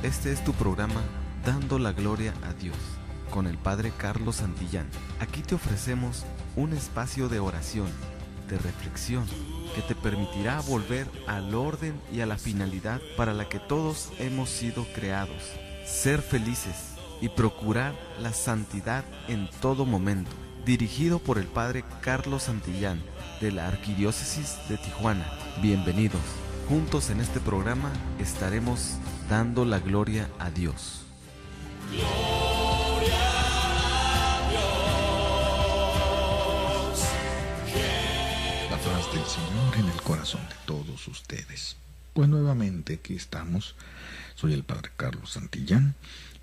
Este es tu programa Dando la Gloria a Dios, con el Padre Carlos Santillán. Aquí te ofrecemos un espacio de oración, de reflexión, que te permitirá volver al orden y a la finalidad para la que todos hemos sido creados: ser felices y procurar la santidad en todo momento. Dirigido por el Padre Carlos Santillán, de la Arquidiócesis de Tijuana. Bienvenidos. Juntos en este programa estaremos dando la gloria a Dios. Gloria a Dios. La paz del Señor en el corazón de todos ustedes. Pues nuevamente aquí estamos. Soy el Padre Carlos Santillán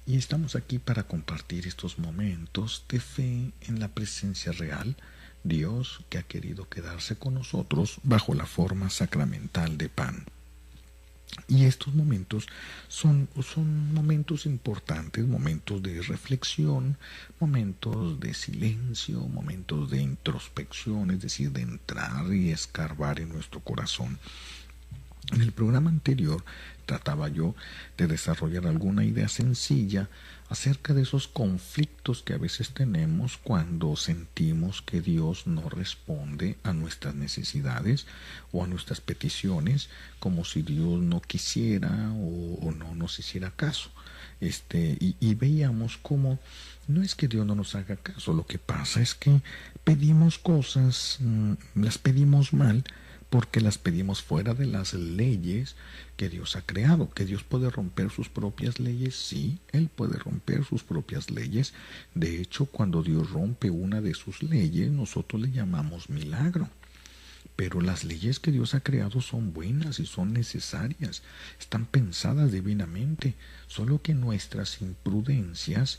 y estamos aquí para compartir estos momentos de fe en la presencia real, Dios que ha querido quedarse con nosotros bajo la forma sacramental de pan. Y estos momentos son momentos importantes, momentos de reflexión, momentos de silencio, momentos de introspección, es decir, de entrar y escarbar en nuestro corazón. En el programa anterior trataba yo de desarrollar alguna idea sencilla acerca de esos conflictos que a veces tenemos cuando sentimos que Dios no responde a nuestras necesidades o a nuestras peticiones, como si Dios no quisiera o no nos hiciera caso. Y veíamos cómo no es que Dios no nos haga caso, lo que pasa es que pedimos cosas, las pedimos mal, porque las pedimos fuera de las leyes que Dios ha creado. ¿Que Dios puede romper sus propias leyes? Sí, Él puede romper sus propias leyes. De hecho, cuando Dios rompe una de sus leyes, nosotros le llamamos milagro. Pero las leyes que Dios ha creado son buenas y son necesarias, están pensadas divinamente, solo que nuestras imprudencias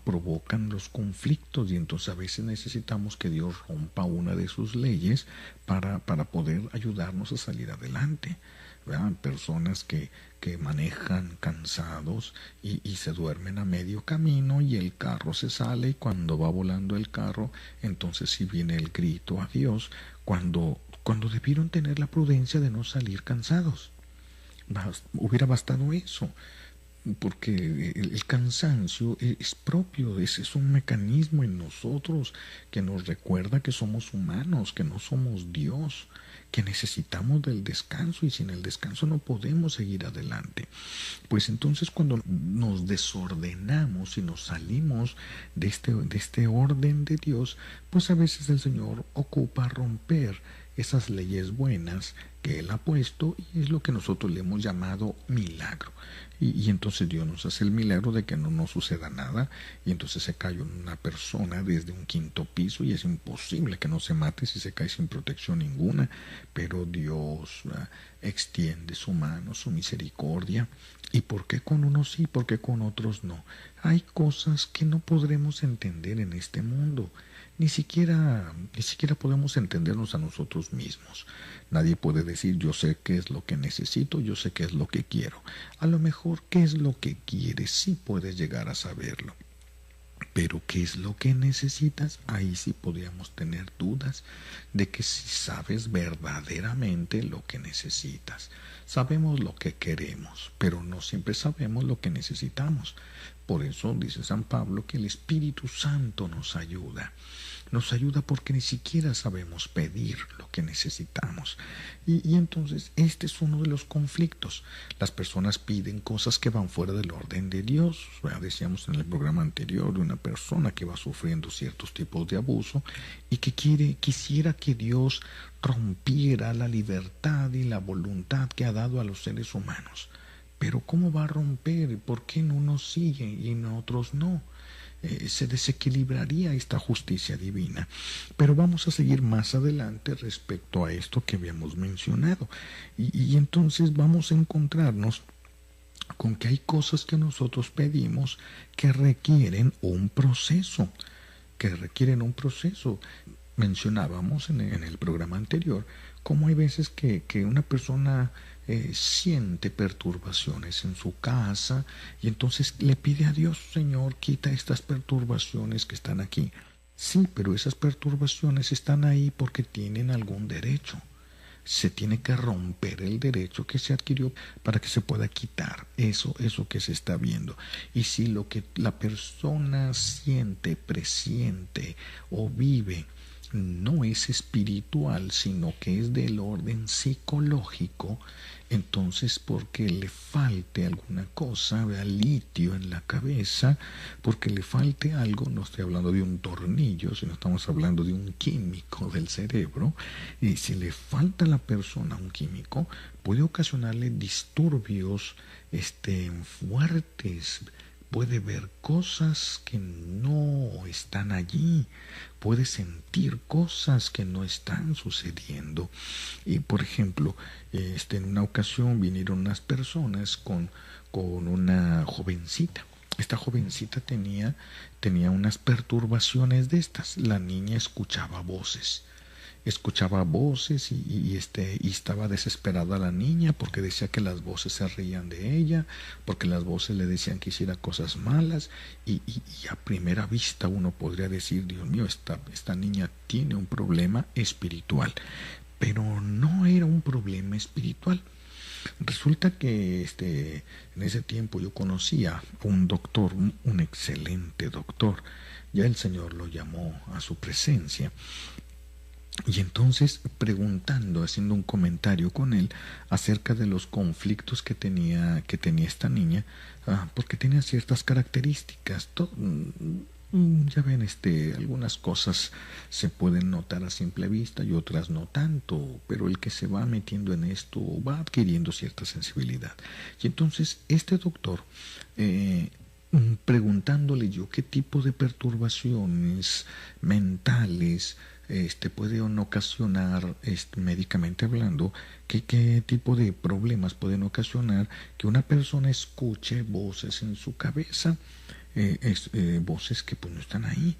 provocan los conflictos y entonces a veces necesitamos que Dios rompa una de sus leyes para poder ayudarnos a salir adelante. ¿Verdad? Personas que manejan cansados y se duermen a medio camino y el carro se sale, y cuando va volando el carro, entonces sí viene el grito a Dios cuando debieron tener la prudencia de no salir cansados. Hubiera bastado eso, porque el cansancio es propio, es un mecanismo en nosotros que nos recuerda que somos humanos, que no somos Dios, que necesitamos del descanso y sin el descanso no podemos seguir adelante. Pues entonces cuando nos desordenamos y nos salimos de este orden de Dios, pues a veces el Señor ocupa romper esas leyes buenas que Él ha puesto, y es lo que nosotros le hemos llamado milagro. Y entonces Dios nos hace el milagro de que no nos suceda nada, y entonces se cae una persona desde un 5º piso y es imposible que no se mate si se cae sin protección ninguna, pero Dios extiende su mano, su misericordia. ¿Y por qué con unos sí, por qué con otros no? Hay cosas que no podremos entender en este mundo. Ni siquiera podemos entendernos a nosotros mismos. Nadie puede decir yo sé qué es lo que necesito, yo sé qué es lo que quiero. A lo mejor qué es lo que quieres sí puedes llegar a saberlo. Pero ¿qué es lo que necesitas? Ahí sí podríamos tener dudas de que si sabes verdaderamente lo que necesitas. Sabemos lo que queremos, pero no siempre sabemos lo que necesitamos. Por eso dice San Pablo que el Espíritu Santo nos ayuda. Nos ayuda porque ni siquiera sabemos pedir lo que necesitamos. Y entonces este es uno de los conflictos. Las personas piden cosas que van fuera del orden de Dios. Decíamos en el programa anterior de una persona que va sufriendo ciertos tipos de abuso y que quisiera que Dios rompiera la libertad y la voluntad que ha dado a los seres humanos. Pero ¿cómo va a romper? ¿Por qué en unos sigue y en otros no? Se desequilibraría esta justicia divina. Pero vamos a seguir más adelante respecto a esto que habíamos mencionado. Y entonces vamos a encontrarnos con que hay cosas que nosotros pedimos que requieren un proceso. Mencionábamos en el programa anterior cómo hay veces que una persona siente perturbaciones en su casa y entonces le pide a Dios: Señor, quita estas perturbaciones que están aquí. Sí, pero esas perturbaciones están ahí porque tienen algún derecho. se tiene que romper el derecho que se adquirió para que se pueda quitar eso que se está viendo. Y si lo que la persona siente, presiente o vive no es espiritual, sino que es del orden psicológico, entonces porque le falte alguna cosa, vea, litio en la cabeza, porque le falte algo, no estoy hablando de un tornillo, sino estamos hablando de un químico del cerebro, y si le falta a la persona un químico, puede ocasionarle disturbios fuertes, puede ver cosas que no están allí, puede sentir cosas que no están sucediendo. Y por ejemplo, en una ocasión vinieron unas personas con una jovencita. Esta jovencita tenía unas perturbaciones de estas. La niña escuchaba voces y estaba desesperada la niña porque decía que las voces se reían de ella, porque las voces le decían que hiciera cosas malas y a primera vista uno podría decir, Dios mío, esta niña tiene un problema espiritual, pero no era un problema espiritual. Resulta que en ese tiempo yo conocía a un doctor, un excelente doctor. Ya el Señor lo llamó a su presencia. Y entonces preguntando, haciendo un comentario con él acerca de los conflictos que tenía esta niña, porque tenía ciertas características. Ya ven, algunas cosas se pueden notar a simple vista y otras no tanto, pero el que se va metiendo en esto va adquiriendo cierta sensibilidad. Y entonces este doctor, preguntándole yo qué tipo de perturbaciones mentales pueden ocasionar, médicamente hablando, qué tipo de problemas pueden ocasionar que una persona escuche voces en su cabeza, voces que pues no están ahí.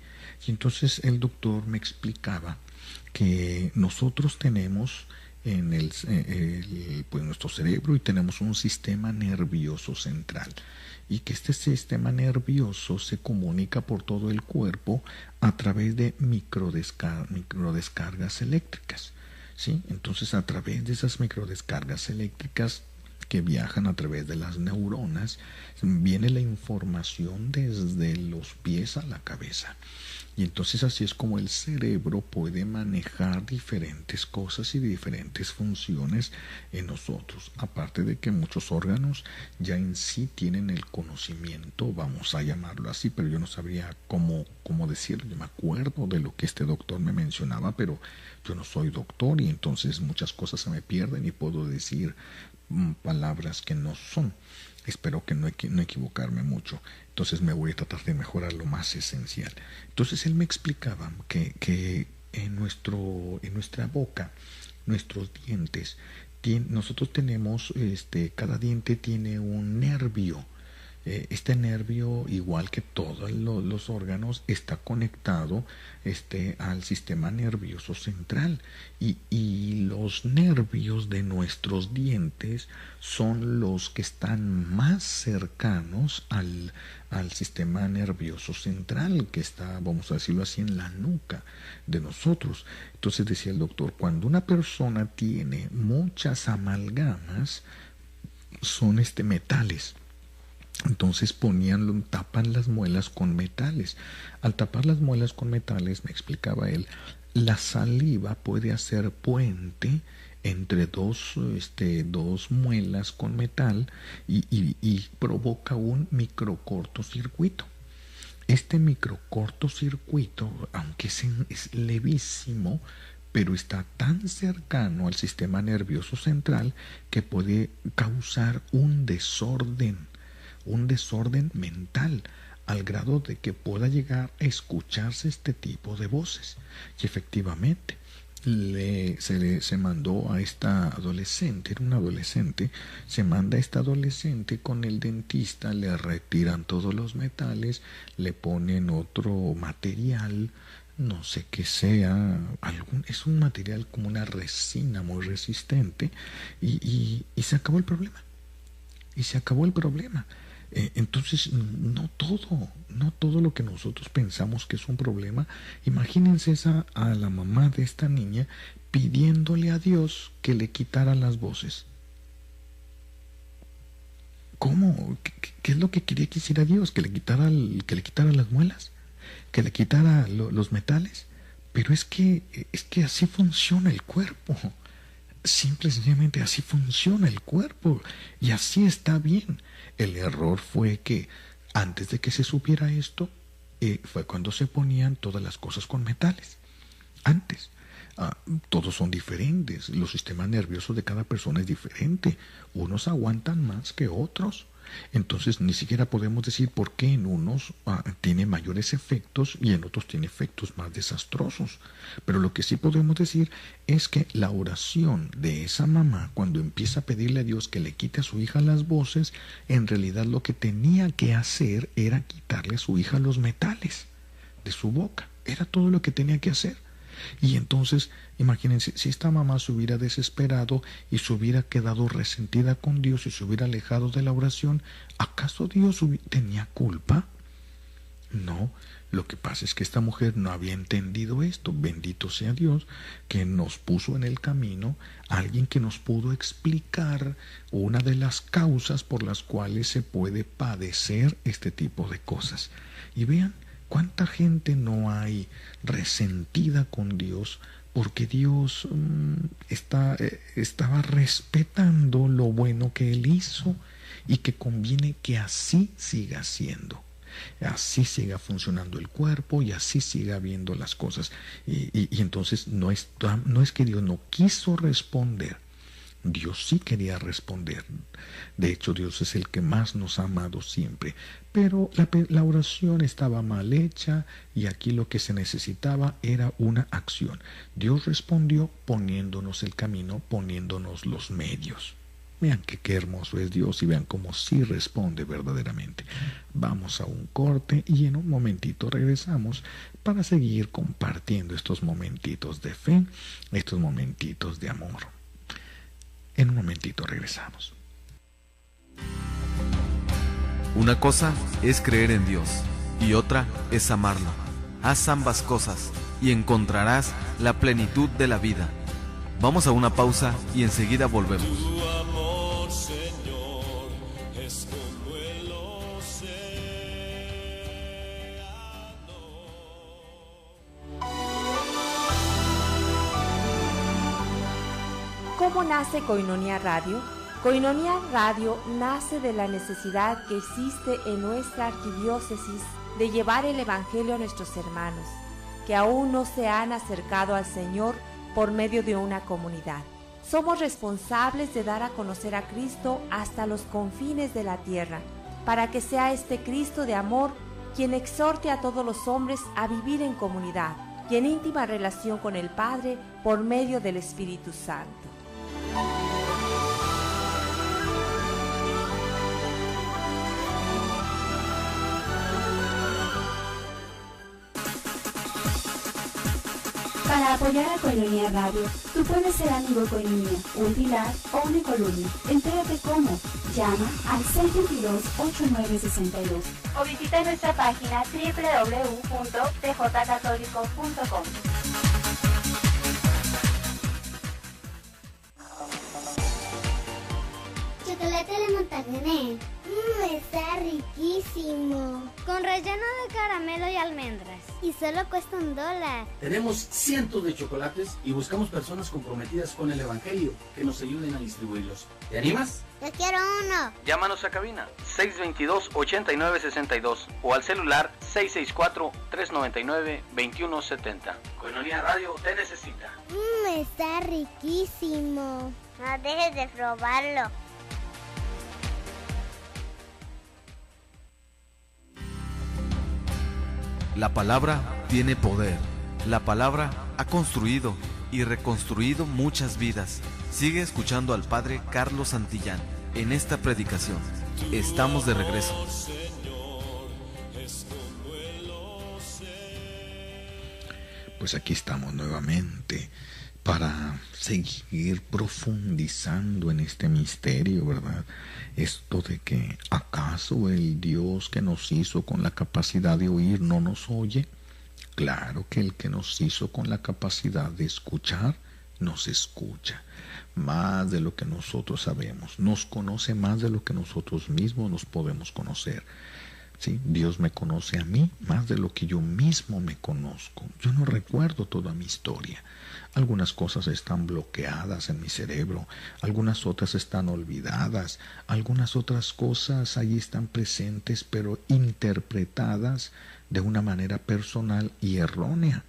Y entonces el doctor me explicaba que nosotros tenemos en pues nuestro cerebro y tenemos un sistema nervioso central, y que este sistema nervioso se comunica por todo el cuerpo a través de microdescargas eléctricas, ¿sí? Entonces, a través de esas microdescargas eléctricas que viajan a través de las neuronas, viene la información desde los pies a la cabeza. Y entonces así es como el cerebro puede manejar diferentes cosas y diferentes funciones en nosotros. Aparte de que muchos órganos ya en sí tienen el conocimiento, vamos a llamarlo así, pero yo no sabría cómo decirlo. Yo me acuerdo de lo que este doctor me mencionaba, pero yo no soy doctor y entonces muchas cosas se me pierden y puedo decir palabras que no son. Espero que no equivocarme mucho. Entonces me voy a tratar de mejorar lo más esencial. Entonces él me explicaba que en nuestra boca, nuestros dientes, nosotros tenemos, cada diente tiene un nervio. Este nervio, igual que todos los órganos, está conectado al sistema nervioso central, y los nervios de nuestros dientes son los que están más cercanos al sistema nervioso central, que está, vamos a decirlo así, en la nuca de nosotros. Entonces decía el doctor, cuando una persona tiene muchas amalgamas, son metales. Entonces tapan las muelas con metales. Al tapar las muelas con metales, me explicaba él, la saliva puede hacer puente entre dos muelas con metal y provoca un microcortocircuito. Este microcortocircuito, aunque es levísimo, pero está tan cercano al sistema nervioso central que puede causar un desorden mental, al grado de que pueda llegar a escucharse este tipo de voces. Y efectivamente se mandó a esta adolescente, era una adolescente, se manda a esta adolescente con el dentista, le retiran todos los metales, le ponen otro material, no sé qué sea, es un material como una resina muy resistente, y se acabó el problema. Entonces, no todo lo que nosotros pensamos que es un problema. Imagínense a la mamá de esta niña pidiéndole a Dios que le quitara las voces. ¿Cómo? ¿Qué es lo que quería que hiciera Dios? ¿Que le quitara las muelas? ¿Que le quitara los metales? Pero es que así funciona el cuerpo. Simple y sencillamente así funciona el cuerpo. Y así está bien. El error fue que antes de que se supiera esto, fue cuando se ponían todas las cosas con metales. Antes. Todos son diferentes. Los sistemas nerviosos de cada persona es diferente. Unos aguantan más que otros. Entonces ni siquiera podemos decir por qué en unos tiene mayores efectos y en otros tiene efectos más desastrosos. Pero lo que sí podemos decir es que la oración de esa mamá, cuando empieza a pedirle a Dios que le quite a su hija las voces, en realidad lo que tenía que hacer era quitarle a su hija los metales de su boca. Era todo lo que tenía que hacer. Y entonces, imagínense, si esta mamá se hubiera desesperado y se hubiera quedado resentida con Dios y se hubiera alejado de la oración, ¿acaso Dios tenía culpa? No, lo que pasa es que esta mujer no había entendido esto. Bendito sea Dios que nos puso en el camino a alguien que nos pudo explicar una de las causas por las cuales se puede padecer este tipo de cosas. Y vean, ¿cuánta gente no hay resentida con Dios porque Dios estaba respetando lo bueno que Él hizo y que conviene que así siga siendo? Así siga funcionando el cuerpo y así siga viendo las cosas. Y entonces no es que Dios no quiso responder. Dios sí quería responder. De hecho, Dios es el que más nos ha amado siempre. Pero la oración estaba mal hecha y aquí lo que se necesitaba era una acción. Dios respondió poniéndonos el camino, poniéndonos los medios. Vean qué hermoso es Dios y vean cómo sí responde verdaderamente. Vamos a un corte y en un momentito regresamos para seguir compartiendo estos momentitos de fe, estos momentitos de amor. En un momentito regresamos. Una cosa es creer en Dios y otra es amarlo. Haz ambas cosas y encontrarás la plenitud de la vida. Vamos a una pausa y enseguida volvemos. Tu amor, Señor, es como el océano. ¿Cómo nace Koinonia Radio? Koinonia Radio nace de la necesidad que existe en nuestra arquidiócesis de llevar el Evangelio a nuestros hermanos, que aún no se han acercado al Señor por medio de una comunidad. Somos responsables de dar a conocer a Cristo hasta los confines de la tierra, para que sea este Cristo de amor quien exhorte a todos los hombres a vivir en comunidad y en íntima relación con el Padre por medio del Espíritu Santo. Para apoyar a Koinonia Radio, tú puedes ser amigo Koinonia, un pilar o una columna. Entérate cómo. Llama al 622-8962 o visita nuestra página www.tjcatólico.com. Chocolate de Montañés. Está riquísimo. Con relleno de caramelo y almendras. Y solo cuesta $1. Tenemos cientos de chocolates y buscamos personas comprometidas con el Evangelio que nos ayuden a distribuirlos. ¿Te animas? Yo quiero uno. Llámanos a cabina 622-8962 o al celular 664-399-2170. Koinonia Radio te necesita. Está riquísimo. No dejes de probarlo. La palabra tiene poder. La palabra ha construido y reconstruido muchas vidas. Sigue escuchando al Padre Carlos Santillán en esta predicación. Estamos de regreso. Pues aquí estamos nuevamente para seguir profundizando en este misterio, ¿verdad? Esto de que ¿acaso el Dios que nos hizo con la capacidad de oír no nos oye? Claro que el que nos hizo con la capacidad de escuchar nos escucha más de lo que nosotros sabemos, nos conoce más de lo que nosotros mismos nos podemos conocer. ¿Sí? Dios me conoce a mí más de lo que yo mismo me conozco. Yo no recuerdo toda mi historia. Algunas cosas están bloqueadas en mi cerebro, algunas otras están olvidadas, algunas otras cosas allí están presentes, pero interpretadas de una manera personal y errónea.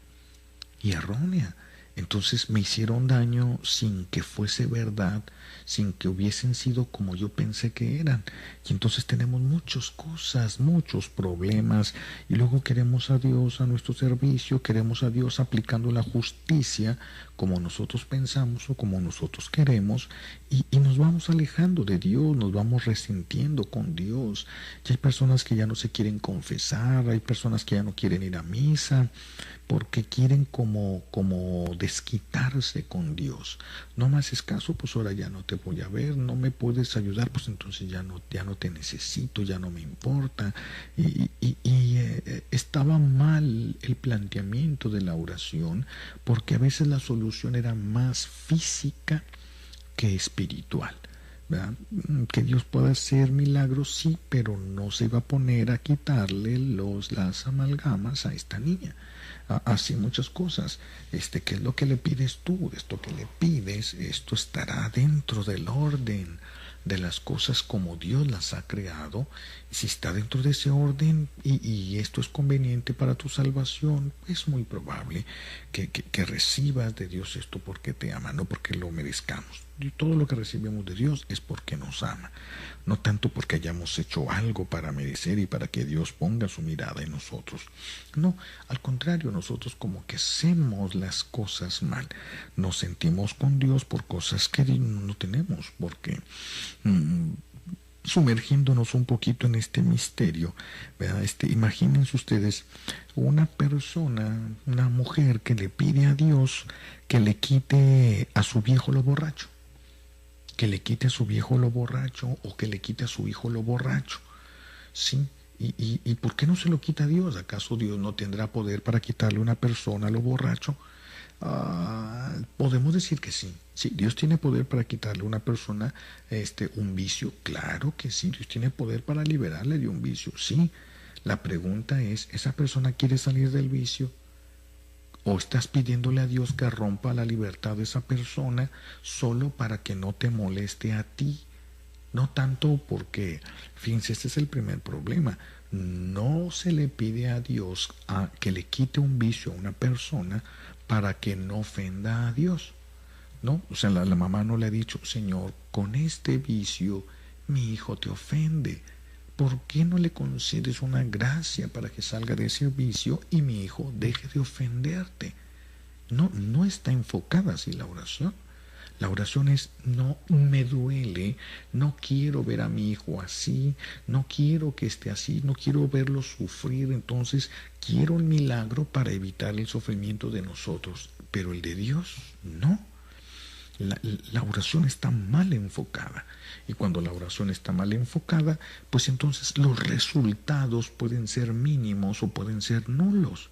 Entonces me hicieron daño sin que fuese verdad, sin que hubiesen sido como yo pensé que eran. Y entonces tenemos muchas cosas, muchos problemas, y luego queremos a Dios a nuestro servicio, queremos a Dios aplicando la justicia como nosotros pensamos o como nosotros queremos, y nos vamos alejando de Dios, nos vamos resintiendo con Dios. Y hay personas que ya no se quieren confesar, hay personas que ya no quieren ir a misa, porque quieren como desquitarse con Dios. No me haces caso, pues ahora ya no te voy a ver, no me puedes ayudar, pues entonces ya no te necesito, ya no me importa. Estaba mal el planteamiento de la oración, porque a veces la solución era más física que espiritual. ¿Verdad? Que Dios pueda hacer milagros, sí, pero no se va a poner a quitarle las amalgamas a esta niña. Así muchas cosas. ¿Qué es lo que le pides tú? Esto que le pides, esto estará dentro del orden de las cosas como Dios las ha creado. Si está dentro de ese orden y esto es conveniente para tu salvación, es muy probable que recibas de Dios esto porque te ama, no porque lo merezcamos. Y todo lo que recibimos de Dios es porque nos ama, no tanto porque hayamos hecho algo para merecer y para que Dios ponga su mirada en nosotros. No, al contrario, nosotros como que hacemos las cosas mal, nos sentimos con Dios por cosas que no tenemos, porque sumergiéndonos un poquito en este misterio, ¿verdad? Imagínense ustedes una persona, una mujer que le pide a Dios que le quite a su viejo lo borracho, que le quite a su viejo lo borracho, o que le quite a su hijo lo borracho, ¿sí? ¿Y por qué no se lo quita a Dios? ¿Acaso Dios no tendrá poder para quitarle a una persona lo borracho? Podemos decir que sí. Sí, Dios tiene poder para quitarle a una persona un vicio. Claro que sí, Dios tiene poder para liberarle de un vicio. Sí, la pregunta es, ¿esa persona quiere salir del vicio? ¿O estás pidiéndole a Dios que rompa la libertad de esa persona solo para que no te moleste a ti? No tanto porque, fíjense, este es el primer problema. No se le pide a Dios que le quite un vicio a una persona para que no ofenda a Dios. ¿No? O sea, la mamá no le ha dicho, Señor, con este vicio mi hijo te ofende. ¿Por qué no le concedes una gracia para que salga de ese vicio y mi hijo deje de ofenderte? No está enfocada así la oración. La oración es, no me duele, no quiero ver a mi hijo así, no quiero que esté así, no quiero verlo sufrir, entonces quiero el milagro para evitar el sufrimiento de nosotros, pero el de Dios no. La oración está mal enfocada, y cuando la oración está mal enfocada, pues entonces los resultados pueden ser mínimos o pueden ser nulos,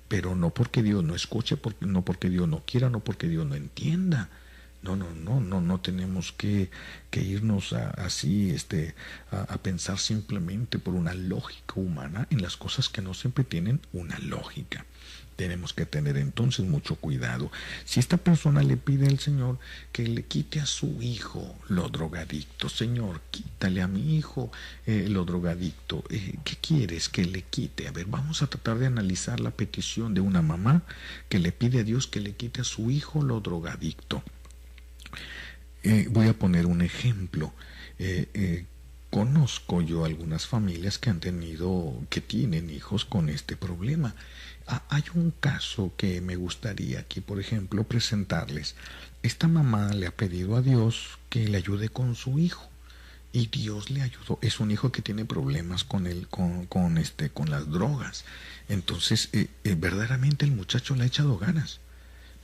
pero no porque Dios no escuche, no porque Dios no quiera, no porque Dios no entienda. No tenemos que irnos así a pensar simplemente por una lógica humana en las cosas que no siempre tienen una lógica. Tenemos que tener entonces mucho cuidado. Si esta persona le pide al Señor que le quite a su hijo lo drogadicto, Señor, quítale a mi hijo lo drogadicto, ¿qué quieres que le quite? A ver, vamos a tratar de analizar la petición de una mamá que le pide a Dios que le quite a su hijo lo drogadicto. Voy a poner un ejemplo. Conozco yo algunas familias que tienen hijos con este problema. Hay un caso que me gustaría aquí, por ejemplo, presentarles. Esta mamá le ha pedido a Dios que le ayude con su hijo, y Dios le ayudó. Es un hijo que tiene problemas con las drogas. Entonces, verdaderamente el muchacho le ha echado ganas.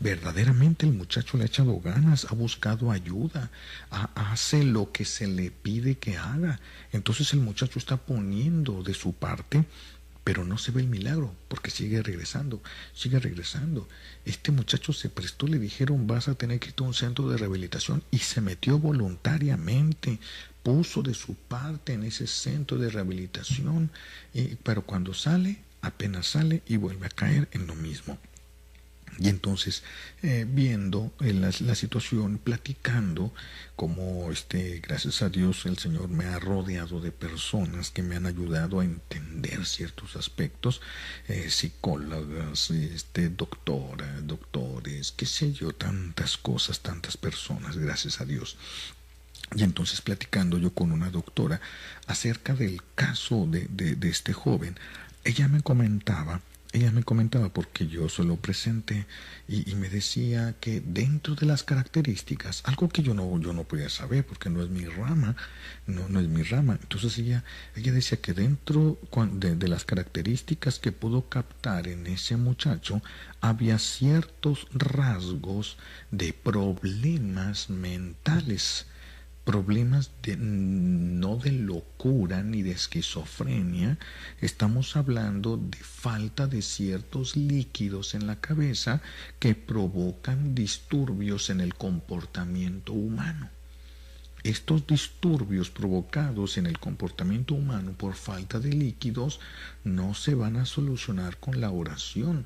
Verdaderamente el muchacho le ha echado ganas, ha buscado ayuda, hace lo que se le pide que haga. Entonces el muchacho está poniendo de su parte, pero no se ve el milagro, porque sigue regresando. Este muchacho se prestó, le dijeron, vas a tener que ir a un centro de rehabilitación, y se metió voluntariamente, puso de su parte en ese centro de rehabilitación, pero cuando sale, apenas sale y vuelve a caer en lo mismo. Y entonces, viendo la situación, platicando, como gracias a Dios el Señor me ha rodeado de personas que me han ayudado a entender ciertos aspectos, psicólogas, doctoras, doctores, qué sé yo, tantas cosas, tantas personas, gracias a Dios. Y entonces, platicando yo con una doctora acerca del caso de este joven, ella me comentaba, porque yo se lo presenté, y me decía que dentro de las características, algo que yo no podía saber porque no es mi rama, no es mi rama. Entonces ella decía que dentro de las características que pudo captar en ese muchacho, había ciertos rasgos de problemas mentales, problemas no de locura ni de esquizofrenia. Estamos hablando de falta de ciertos líquidos en la cabeza que provocan disturbios en el comportamiento humano. Estos disturbios provocados en el comportamiento humano por falta de líquidos no se van a solucionar con la oración.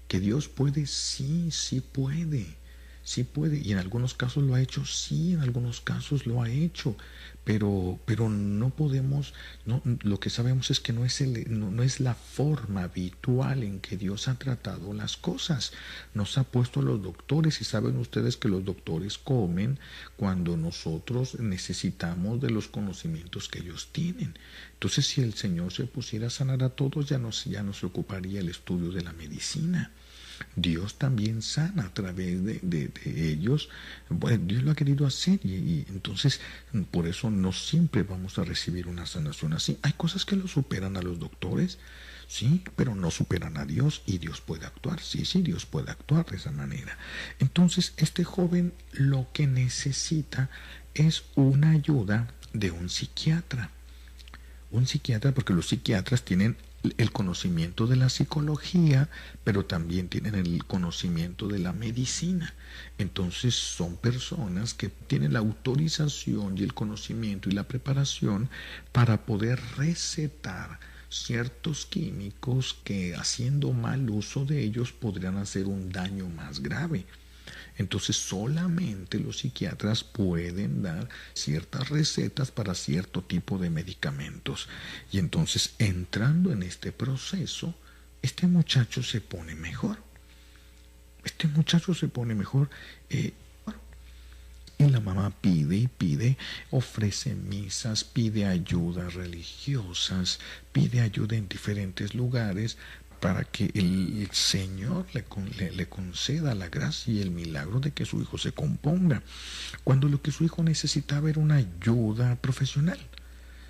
Que Dios puede, sí puede. Sí puede, y en algunos casos lo ha hecho, sí, en algunos casos lo ha hecho, pero no podemos, lo que sabemos es que no es la forma habitual en que Dios ha tratado las cosas. Nos ha puesto a los doctores, y saben ustedes que los doctores comen cuando nosotros necesitamos de los conocimientos que ellos tienen. Entonces, si el Señor se pusiera a sanar a todos, ya no se ocuparía el estudio de la medicina. Dios también sana a través de ellos. Bueno, Dios lo ha querido hacer, y entonces por eso no siempre vamos a recibir una sanación así. Hay cosas que lo superan a los doctores, sí, pero no superan a Dios, y Dios puede actuar, sí, Dios puede actuar de esa manera. Entonces este joven lo que necesita es una ayuda de un psiquiatra, porque los psiquiatras tienen el conocimiento de la psicología, pero también tienen el conocimiento de la medicina. Entonces son personas que tienen la autorización y el conocimiento y la preparación para poder recetar ciertos químicos que, haciendo mal uso de ellos, podrían hacer un daño más grave. Entonces solamente los psiquiatras pueden dar ciertas recetas para cierto tipo de medicamentos. Y entonces, entrando en este proceso, este muchacho se pone mejor. Y la mamá pide y pide, ofrece misas, pide ayudas religiosas, pide ayuda en diferentes lugares, para que el Señor le conceda la gracia y el milagro de que su hijo se componga, cuando lo que su hijo necesitaba era una ayuda profesional.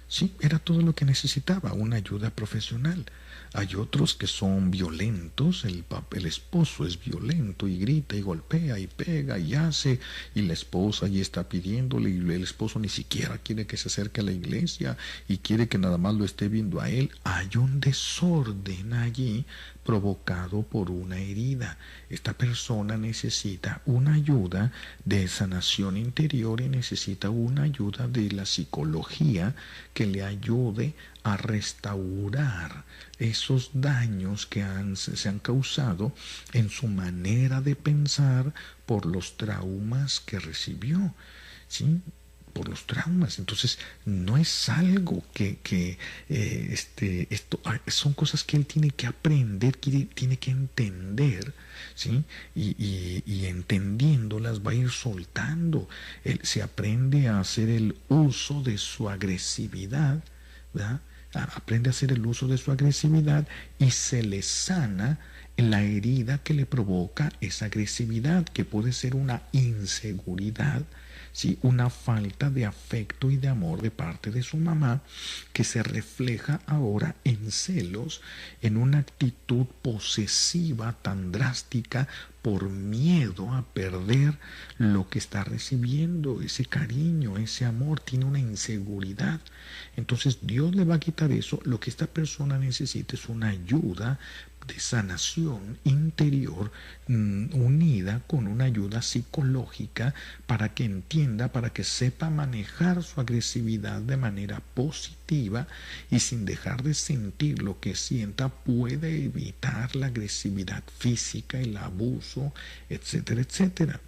Sí, era todo lo que necesitaba, una ayuda profesional. Hay otros que son violentos, el esposo es violento y grita y golpea y pega y hace, y la esposa allí está pidiéndole, y el esposo ni siquiera quiere que se acerque a la iglesia y quiere que nada más lo esté viendo a él. Hay un desorden allí provocado por una herida. Esta persona necesita una ayuda de sanación interior, y necesita una ayuda de la psicología que le ayude a restaurar esos daños que se han causado en su manera de pensar por los traumas que recibió, ¿sí? Por los traumas. Entonces no es algo esto son cosas que él tiene que aprender, que tiene que entender, ¿sí? Y entendiéndolas va a ir soltando. Él se aprende a hacer el uso de su agresividad, ¿verdad? Aprende a hacer el uso de su agresividad, y se le sana la herida que le provoca esa agresividad, que puede ser una inseguridad, ¿sí? Una falta de afecto y de amor de parte de su mamá, que se refleja ahora en celos, en una actitud posesiva tan drástica por miedo a perder lo que está recibiendo, ese cariño, ese amor, tiene una inseguridad. Entonces Dios le va a quitar eso. Lo que esta persona necesita es una ayuda de sanación interior, unida con una ayuda psicológica, para que entienda, para que sepa manejar su agresividad de manera positiva, y sin dejar de sentir lo que sienta puede evitar la agresividad física, el abuso, etcétera, etcétera.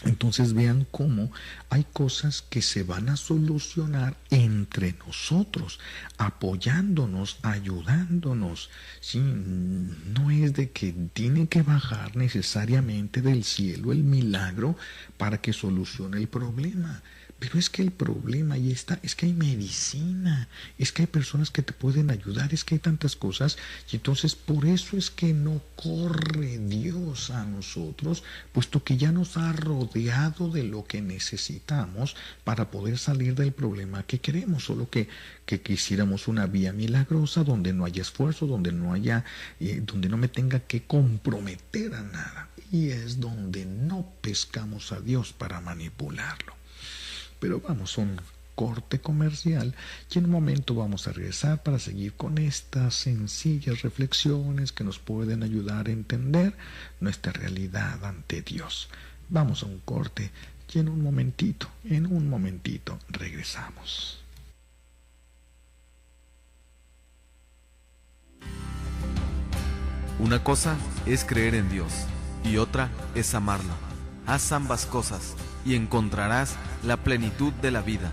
Entonces vean cómo hay cosas que se van a solucionar entre nosotros, apoyándonos, ayudándonos. ¿Sí? No es de que tiene que bajar necesariamente del cielo el milagro para que solucione el problema. Pero es que el problema ahí está, es que hay medicina, es que hay personas que te pueden ayudar, es que hay tantas cosas, y entonces por eso es que no corre Dios a nosotros, puesto que ya nos ha rodeado de lo que necesitamos para poder salir del problema que queremos, solo que quisiéramos una vía milagrosa donde no haya esfuerzo, donde no me tenga que comprometer a nada, y es donde no pescamos a Dios para manipularlo. Pero vamos a un corte comercial y en un momento vamos a regresar para seguir con estas sencillas reflexiones que nos pueden ayudar a entender nuestra realidad ante Dios. Vamos a un corte y en un momentito regresamos. Una cosa es creer en Dios y otra es amarlo. Haz ambas cosas y encontrarás la plenitud de la vida.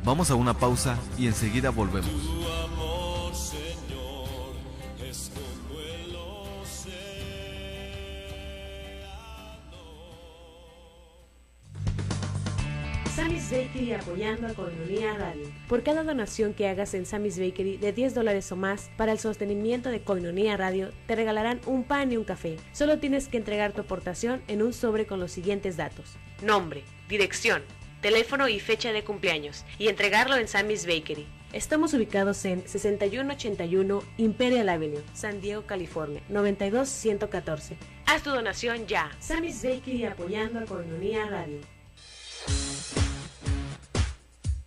Vamos a una pausa y enseguida volvemos. Tu amor, Señor, es como el océano. Sammy's Bakery apoyando a Koinonia Radio. Por cada donación que hagas en Sammy's Bakery de $10 o más para el sostenimiento de Koinonia Radio, te regalarán un pan y un café. Solo tienes que entregar tu aportación en un sobre con los siguientes datos: nombre, dirección, teléfono y fecha de cumpleaños, y entregarlo en Sammy's Bakery. Estamos ubicados en 6181 Imperial Avenue, San Diego, California, 92114. Haz tu donación ya. Sammy's Bakery apoyando a Koinonia Radio.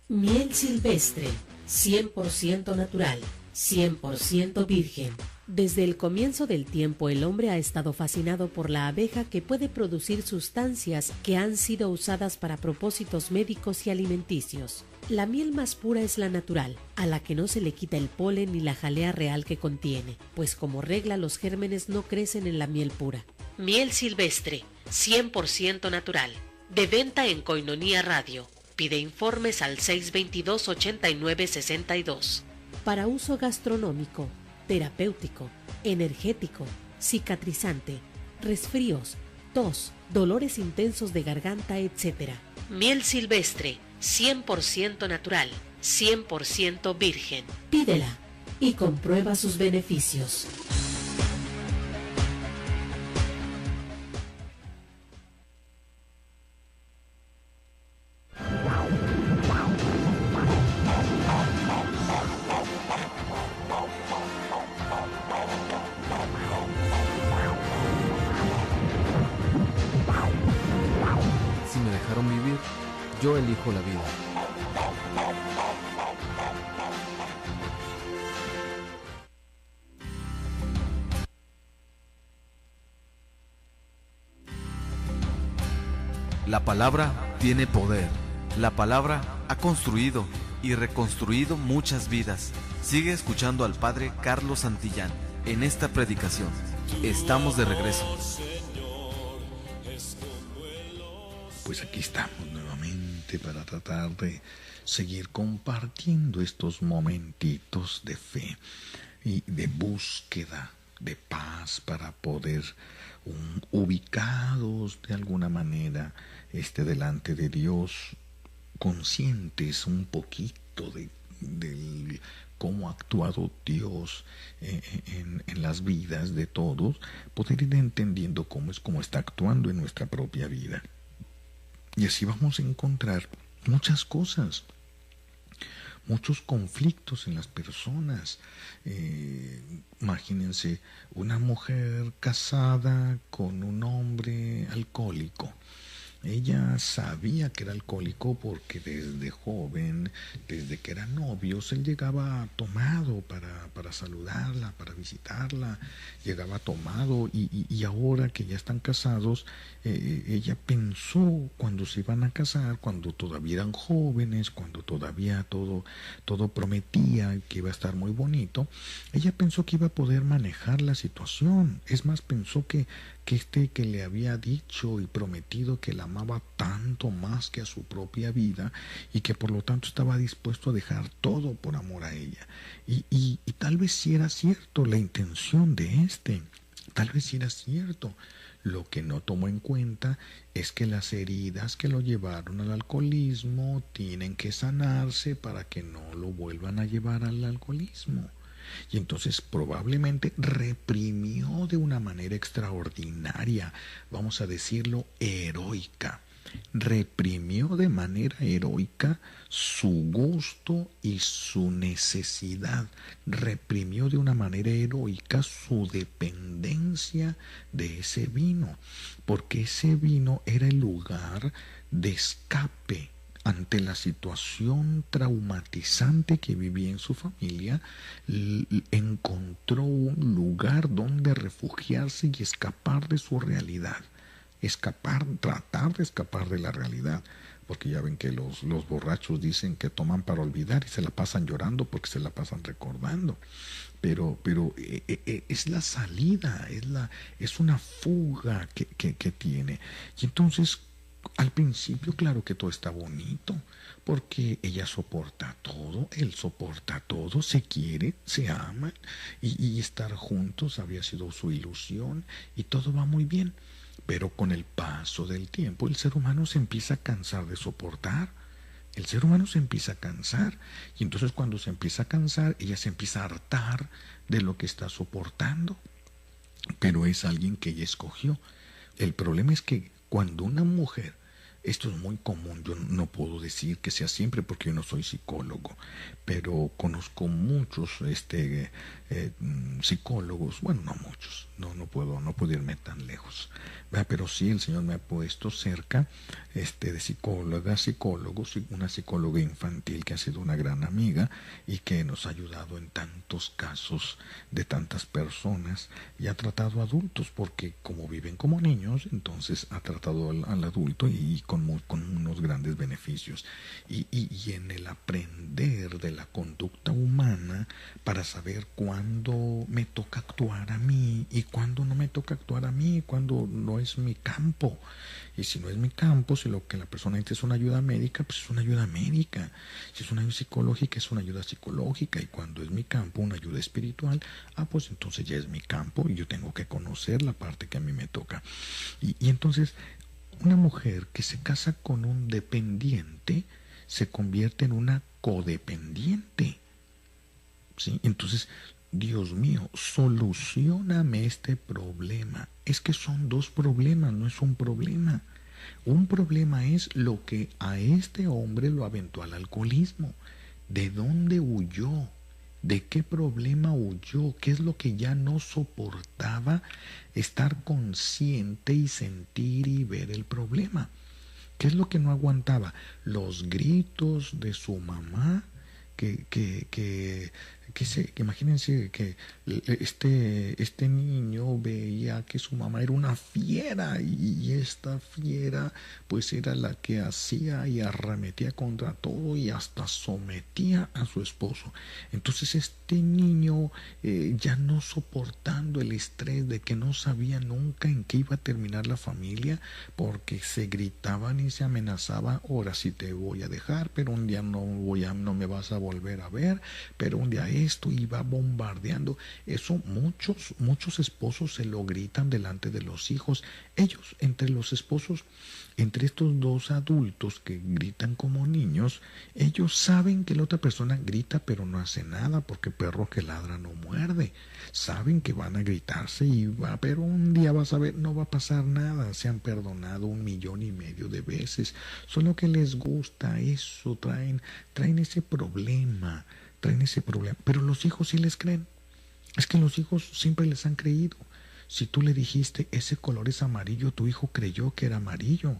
Miel silvestre, 100% natural, 100% virgen. Desde el comienzo del tiempo, el hombre ha estado fascinado por la abeja, que puede producir sustancias que han sido usadas para propósitos médicos y alimenticios. La miel más pura es la natural, a la que no se le quita el polen ni la jalea real que contiene, pues como regla los gérmenes no crecen en la miel pura. Miel silvestre, 100% natural. De venta en Koinonia Radio. Pide informes al 622-8962. Para uso gastronómico, terapéutico, energético, cicatrizante, resfríos, tos, dolores intensos de garganta, etc. Miel silvestre, 100% natural, 100% virgen. Pídela y comprueba sus beneficios. Yo elijo la vida. La palabra tiene poder. La palabra ha construido y reconstruido muchas vidas. Sigue escuchando al Padre Carlos Santillán en esta predicación. Estamos de regreso. Pues aquí estamos nuevamente para tratar de seguir compartiendo estos momentitos de fe y de búsqueda de paz para poder ubicados de alguna manera delante de Dios, conscientes un poquito de cómo ha actuado Dios en las vidas de todos, poder ir entendiendo cómo está actuando en nuestra propia vida. Y así vamos a encontrar muchas cosas, muchos conflictos en las personas. Imagínense una mujer casada con un hombre alcohólico. Ella sabía que era alcohólico porque desde joven, desde que eran novios, él llegaba tomado para saludarla, para visitarla, llegaba tomado y ahora que ya están casados, ella pensó cuando se iban a casar, cuando todavía eran jóvenes, cuando todavía todo prometía que iba a estar muy bonito, ella pensó que iba a poder manejar la situación. Es más, pensó que le había dicho y prometido que la amaba tanto más que a su propia vida y que por lo tanto estaba dispuesto a dejar todo por amor a ella. Y tal vez sí era cierto la intención de tal vez sí era cierto. Lo que no tomó en cuenta es que las heridas que lo llevaron al alcoholismo tienen que sanarse para que no lo vuelvan a llevar al alcoholismo. Y entonces probablemente reprimió de una manera extraordinaria, vamos a decirlo, heroica. Reprimió de manera heroica su gusto y su necesidad. Reprimió de una manera heroica su dependencia de ese vino, porque ese vino era el lugar de escape ante la situación traumatizante que vivía en su familia. Encontró un lugar donde refugiarse y escapar de su realidad. Tratar de escapar de la realidad. Porque ya ven que los borrachos dicen que toman para olvidar y se la pasan llorando porque se la pasan recordando. Pero es la salida, es una fuga que tiene. Y entonces, al principio, claro que todo está bonito, porque ella soporta todo, él soporta todo, se quiere, se aman, y estar juntos había sido su ilusión, y todo va muy bien. Pero con el paso del tiempo, el ser humano se empieza a cansar de soportar. El ser humano se empieza a cansar, y entonces cuando se empieza a cansar, ella se empieza a hartar de lo que está soportando. Pero es alguien que ella escogió. El problema es que cuando una mujer, esto es muy común, yo no puedo decir que sea siempre porque yo no soy psicólogo, pero conozco muchos psicólogos, bueno, no muchos, no puedo irme tan lejos, ¿verdad? Pero sí el Señor me ha puesto cerca de psicólogos, una psicóloga infantil que ha sido una gran amiga y que nos ha ayudado en tantos casos de tantas personas, y ha tratado a adultos porque como viven como niños, entonces ha tratado al adulto y con unos grandes beneficios, y en el aprender de la conducta humana para saber cuándo me toca actuar a mí y cuándo no me toca actuar a mí, cuándo no es mi campo. Y si no es mi campo, si lo que la persona necesita es una ayuda médica, pues es una ayuda médica. Si es una ayuda psicológica, es una ayuda psicológica. Y cuando es mi campo, una ayuda espiritual, pues entonces ya es mi campo y yo tengo que conocer la parte que a mí me toca. Y entonces, una mujer que se casa con un dependiente se convierte en una codependiente. ¿Sí? Entonces, Dios mío, solucióname este problema. Es que son dos problemas, no es un problema. Un problema es lo que a este hombre lo aventó al alcoholismo. ¿De dónde huyó? ¿De qué problema huyó? ¿Qué es lo que ya no soportaba estar consciente y sentir y ver el problema? ¿Qué es lo que no aguantaba? Los gritos de su mamá, que imagínense que este niño veía que su mamá era una fiera, y esta fiera pues era la que hacía y arremetía contra todo y hasta sometía a su esposo. Entonces este niño, ya no soportando el estrés de que no sabía nunca en qué iba a terminar la familia, porque se gritaban y se amenazaban: ahora sí te voy a dejar, pero un día no me vas a volver a ver, pero un día esto, y va bombardeando. Eso muchos esposos se lo gritan delante de los hijos. Ellos, entre los esposos, entre estos dos adultos que gritan como niños, ellos saben que la otra persona grita pero no hace nada, porque perro que ladra no muerde. Saben que van a gritarse pero un día vas a ver, no va a pasar nada. Se han perdonado 1,5 millones de veces. Solo que les gusta eso, traen ese problema, Pero los hijos sí les creen. Es que los hijos siempre les han creído. Si tú le dijiste, ese color es amarillo, tu hijo creyó que era amarillo.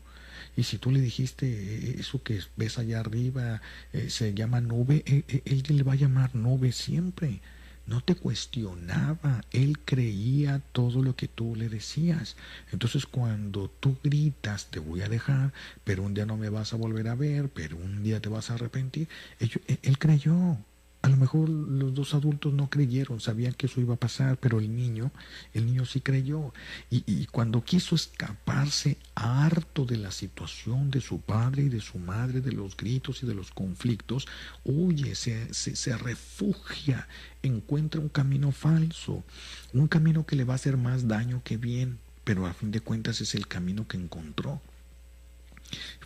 Y si tú le dijiste, eso que ves allá arriba se llama nube, él le va a llamar nube siempre. No te cuestionaba, él creía todo lo que tú le decías. Entonces cuando tú gritas, te voy a dejar, pero un día no me vas a volver a ver, pero un día te vas a arrepentir, él creyó. A lo mejor los dos adultos no creyeron, sabían que eso iba a pasar, pero el niño sí creyó. Y cuando quiso escaparse, harto de la situación de su padre y de su madre, de los gritos y de los conflictos, huye, se refugia, encuentra un camino falso, un camino que le va a hacer más daño que bien, pero a fin de cuentas es el camino que encontró.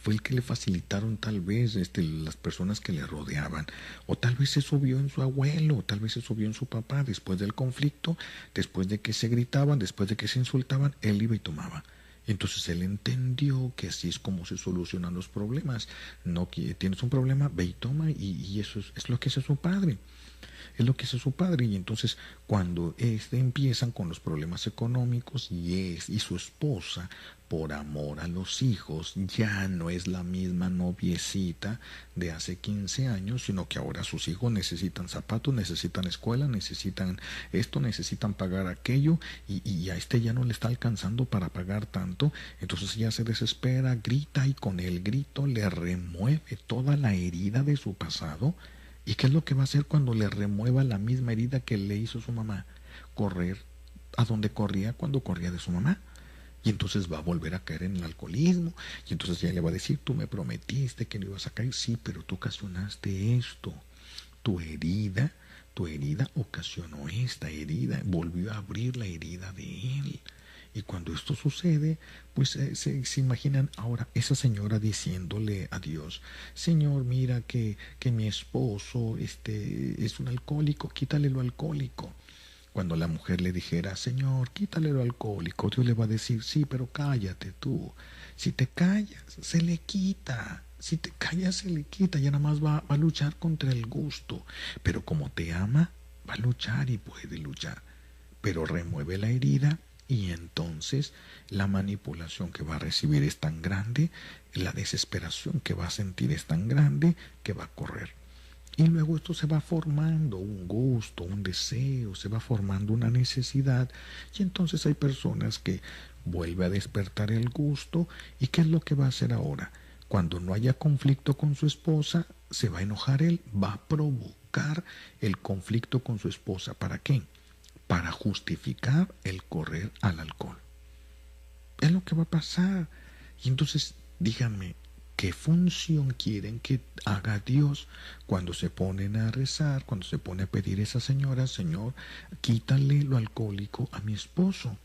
Fue el que le facilitaron tal vez las personas que le rodeaban, o tal vez eso vio en su abuelo, o tal vez eso vio en su papá. Después del conflicto, después de que se gritaban, después de que se insultaban, él iba y tomaba. Entonces él entendió que así es como se solucionan los problemas. No tienes un problema, ve y toma, y eso es lo que hace su padre. Es lo que hace su padre. Y entonces cuando empiezan con los problemas económicos y su esposa, por amor a los hijos, ya no es la misma noviecita de hace 15 años, sino que ahora sus hijos necesitan zapatos, necesitan escuela, necesitan esto, necesitan pagar aquello, y a ya no le está alcanzando para pagar tanto. Entonces ella se desespera, grita, y con el grito le remueve toda la herida de su pasado. ¿Y qué es lo que va a hacer cuando le remueva la misma herida que le hizo su mamá? Correr a donde corría cuando corría de su mamá. Y entonces va a volver a caer en el alcoholismo. Y entonces ella le va a decir, tú me prometiste que no ibas a caer. Sí, pero tú ocasionaste esto. Tu herida ocasionó esta herida. Volvió a abrir la herida de él. Y cuando esto sucede, pues se imaginan ahora esa señora diciéndole a Dios, Señor, mira que mi esposo es un alcohólico, quítale lo alcohólico. Cuando la mujer le dijera, Señor, quítale lo alcohólico, Dios le va a decir, sí, pero cállate tú. Si te callas, se le quita. Si te callas, se le quita. Ya nada más va a luchar contra el gusto. Pero como te ama, va a luchar y puede luchar. Pero remueve la herida. Y entonces la manipulación que va a recibir es tan grande, la desesperación que va a sentir es tan grande, que va a correr. Y luego esto se va formando un gusto, un deseo, se va formando una necesidad. Y entonces hay personas que vuelve a despertar el gusto. ¿Y qué es lo que va a hacer ahora? Cuando no haya conflicto con su esposa, se va a enojar él, va a provocar el conflicto con su esposa. ¿Para qué? Para justificar el correr al alcohol. Es lo que va a pasar. Y entonces, díganme, ¿qué función quieren que haga Dios cuando se ponen a rezar, cuando se pone a pedir a esa señora, Señor, quítale lo alcohólico a mi esposo?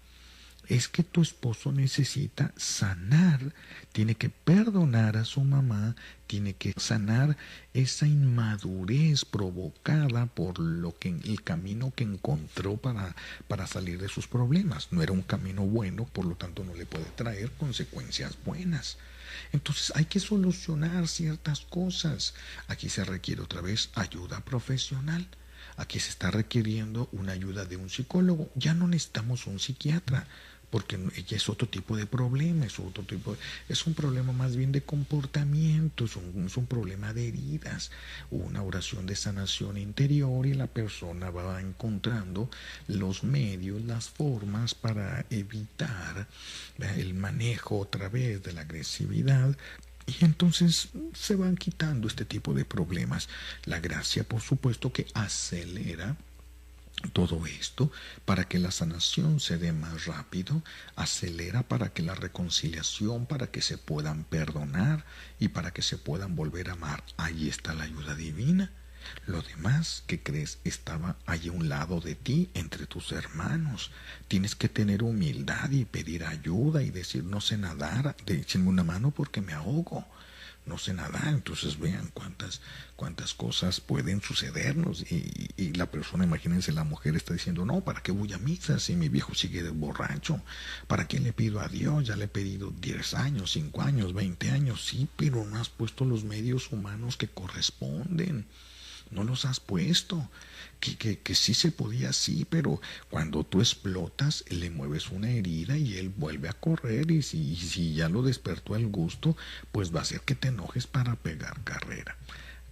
Es que tu esposo necesita sanar, tiene que perdonar a su mamá, tiene que sanar esa inmadurez provocada por el camino que encontró para salir de sus problemas. No era un camino bueno, por lo tanto no le puede traer consecuencias buenas. Entonces hay que solucionar ciertas cosas. Aquí se requiere otra vez ayuda profesional. Aquí se está requiriendo una ayuda de un psicólogo. Ya no necesitamos un psiquiatra, porque ya es otro tipo de problema, es un problema más bien de comportamiento, es un problema de heridas, una oración de sanación interior, y la persona va encontrando los medios, las formas para evitar el manejo otra vez de la agresividad. Y entonces se van quitando este tipo de problemas. La gracia, por supuesto, que acelera todo esto para que la sanación se dé más rápido, acelera para que la reconciliación, para que se puedan perdonar y para que se puedan volver a amar. Ahí está la ayuda divina. Lo demás, ¿qué crees? Estaba allí a un lado de ti, entre tus hermanos. Tienes que tener humildad y pedir ayuda y decir, no sé nadar, échenme una mano porque me ahogo. No sé nadar. Entonces vean cuántas cosas pueden sucedernos. Y la persona, imagínense, la mujer está diciendo, no, ¿para qué voy a misa si mi viejo sigue de borracho? ¿Para qué le pido a Dios? Ya le he pedido 10 años, 5 años, 20 años. Sí, pero no has puesto los medios humanos que corresponden. No los has puesto. Que sí se podía, sí, pero cuando tú explotas, le mueves una herida y él vuelve a correr, y si ya lo despertó el gusto, pues va a hacer que te enojes para pegar carrera.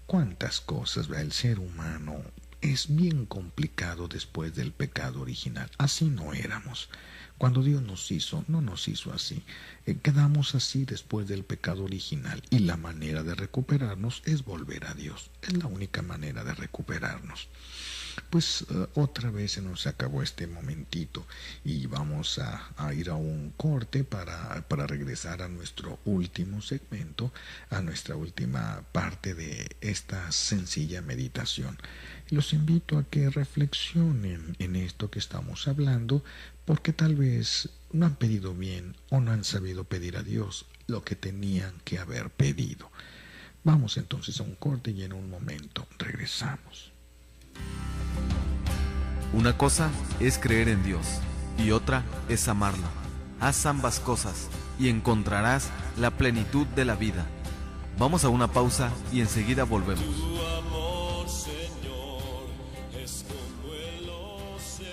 Cuántas cosas, ¿verdad? El ser humano es bien complicado después del pecado original. Así no éramos. Cuando Dios nos hizo, no nos hizo así. Quedamos así después del pecado original, y la manera de recuperarnos es volver a Dios. Es la única manera de recuperarnos. Pues otra vez se nos acabó este momentito y vamos a ir a un corte para regresar a nuestro último segmento, a nuestra última parte de esta sencilla meditación. Los invito a que reflexionen en esto que estamos hablando, porque tal vez no han pedido bien o no han sabido pedir a Dios lo que tenían que haber pedido. Vamos entonces a un corte y en un momento regresamos. Una cosa es creer en Dios y otra es amarlo. Haz ambas cosas y encontrarás la plenitud de la vida. Vamos a una pausa y enseguida volvemos. Tu amor, Señor, es como el océano.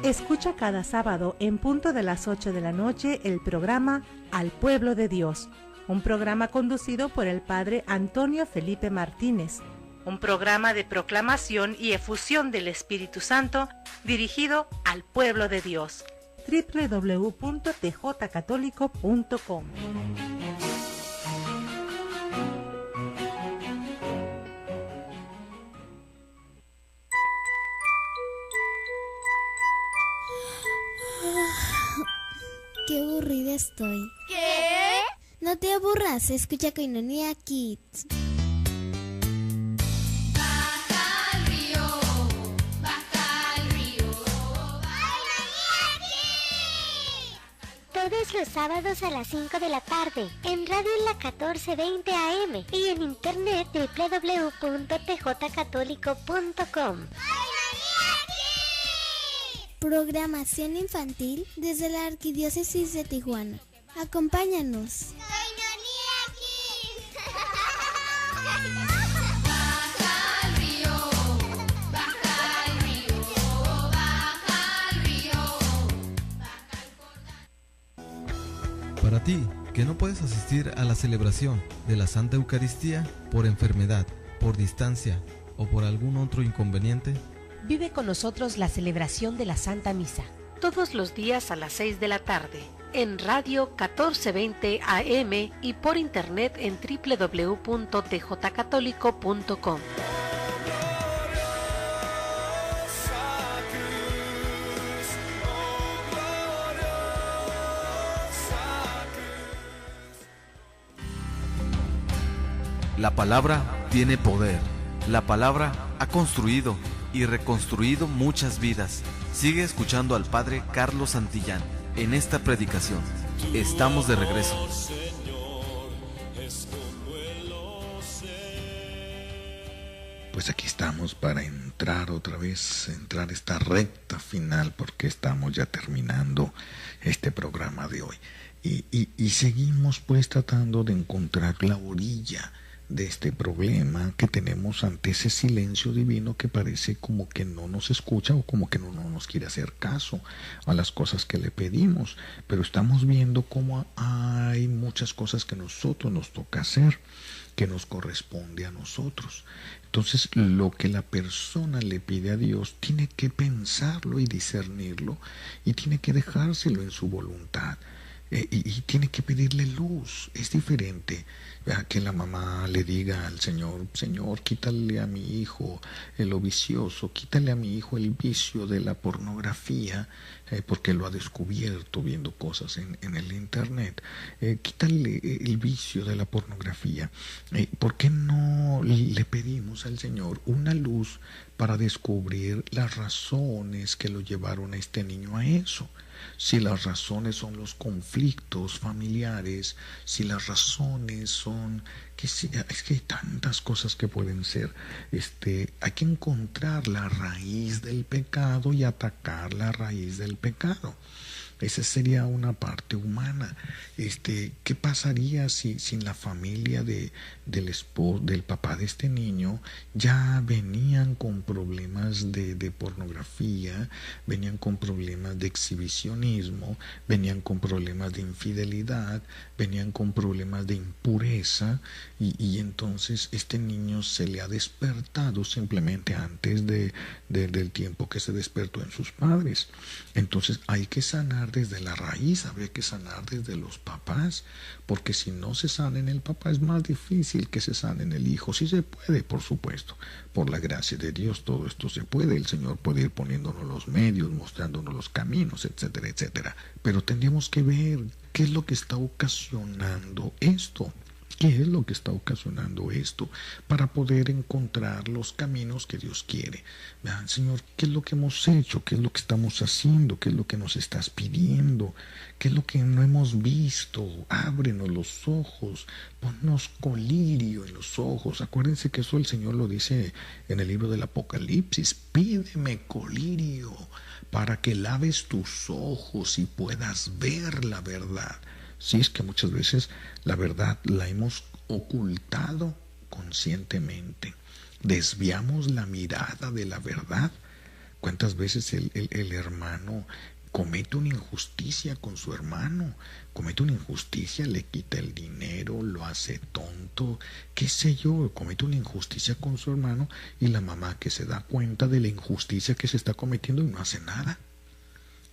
Escucha cada sábado en punto de las 8 de la noche el programa Al Pueblo de Dios, un programa conducido por el Padre Antonio Felipe Martínez, un programa de proclamación y efusión del Espíritu Santo dirigido al pueblo de Dios. www.tjcatólico.com. Qué aburrida estoy. ¿Qué? No te aburras, escucha Koinonia Kids. Baja al río, baja al río. ¡Koinonia Kids! Todos los sábados a las 5 de la tarde, en Radio La 1420 AM y en internet www.tjcatólico.com. Programación infantil desde la Arquidiócesis de Tijuana. Acompáñanos. Baja al río, baja al río, baja al río, baja al Jordán. Para ti, que no puedes asistir a la celebración de la Santa Eucaristía por enfermedad, por distancia o por algún otro inconveniente, Vive con nosotros la celebración de la Santa Misa. Todos los días a las 6 de la tarde, en Radio 1420 AM y por internet en www.tjcatólico.com. La palabra tiene poder. La palabra ha construido y reconstruido muchas vidas. Sigue escuchando al Padre Carlos Santillán en esta predicación. Estamos de regreso. Pues aquí estamos para entrar otra vez, entrar esta recta final, porque estamos ya terminando este programa de hoy. Y seguimos pues tratando de encontrar la orilla de este problema que tenemos ante ese silencio divino que parece como que no nos escucha o como que no nos quiere hacer caso a las cosas que le pedimos, pero estamos viendo cómo hay muchas cosas que nosotros nos toca hacer, que nos corresponde a nosotros. Entonces lo que la persona le pide a Dios tiene que pensarlo y discernirlo y tiene que dejárselo en su voluntad. y tiene que pedirle luz. Es diferente que la mamá le diga al Señor: Señor, quítale a mi hijo lo vicioso, quítale a mi hijo el vicio de la pornografía, porque lo ha descubierto viendo cosas en el internet. Quítale el vicio de la pornografía. ¿Por qué no le pedimos al Señor una luz para descubrir las razones que lo llevaron a este niño a eso? Si las razones son los conflictos familiares, si las razones son es que hay tantas cosas que pueden ser. Hay que encontrar la raíz del pecado y atacar la raíz del pecado. Esa sería una parte humana. ¿Qué pasaría si sin la familia del papá de este niño ya venían con problemas de pornografía, venían con problemas de exhibicionismo, venían con problemas de infidelidad, venían con problemas de impureza, y entonces este niño se le ha despertado simplemente antes del tiempo que se despertó en sus padres? Entonces hay que sanar desde la raíz, habría que sanar desde los papás, porque si no se sana en el papá es más difícil que se sane en el hijo. Sí se puede, por supuesto, por la gracia de Dios todo esto se puede. El Señor puede ir poniéndonos los medios, mostrándonos los caminos, etcétera, etcétera. Pero tendríamos que ver qué es lo que está ocasionando esto. ¿Qué es lo que está ocasionando esto? Para poder encontrar los caminos que Dios quiere. Vean, Señor, ¿qué es lo que hemos hecho? ¿Qué es lo que estamos haciendo? ¿Qué es lo que nos estás pidiendo? ¿Qué es lo que no hemos visto? Ábrenos los ojos, ponnos colirio en los ojos. Acuérdense que eso el Señor lo dice en el libro del Apocalipsis. Pídeme colirio para que laves tus ojos y puedas ver la verdad. Sí, es que muchas veces la verdad la hemos ocultado conscientemente. Desviamos la mirada de la verdad. ¿Cuántas veces el hermano comete una injusticia con su hermano? Comete una injusticia, le quita el dinero, lo hace tonto, qué sé yo, comete una injusticia con su hermano, y la mamá que se da cuenta de la injusticia que se está cometiendo y no hace nada.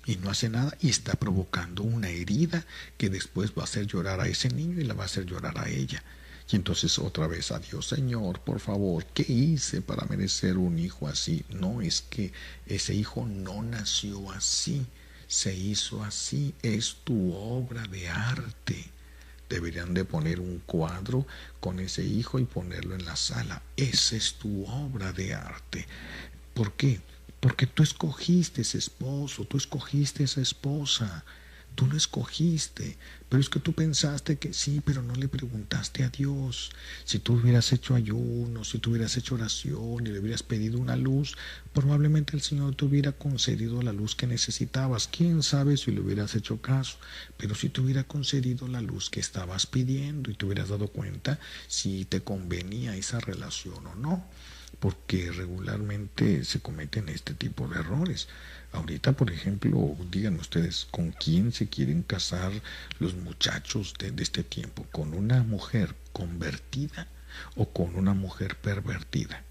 Y está provocando una herida que después va a hacer llorar a ese niño y la va a hacer llorar a ella. Y entonces otra vez a Dios: Señor, por favor, ¿qué hice para merecer un hijo así? No, es que ese hijo no nació así, se hizo así, es tu obra de arte. Deberían de poner un cuadro con ese hijo y ponerlo en la sala. Esa es tu obra de arte. ¿Por qué? Porque tú escogiste ese esposo, tú escogiste esa esposa, tú lo escogiste, pero es que tú pensaste que sí, pero no le preguntaste a Dios. Si tú hubieras hecho ayuno, si tú hubieras hecho oración y le hubieras pedido una luz, probablemente el Señor te hubiera concedido la luz que necesitabas. ¿Quién sabe si le hubieras hecho caso? Pero si te hubiera concedido la luz que estabas pidiendo y te hubieras dado cuenta si te convenía esa relación o no. Porque regularmente se cometen este tipo de errores. Ahorita, por ejemplo, díganme ustedes, ¿con quién se quieren casar los muchachos de este tiempo? ¿Con una mujer convertida o con una mujer pervertida?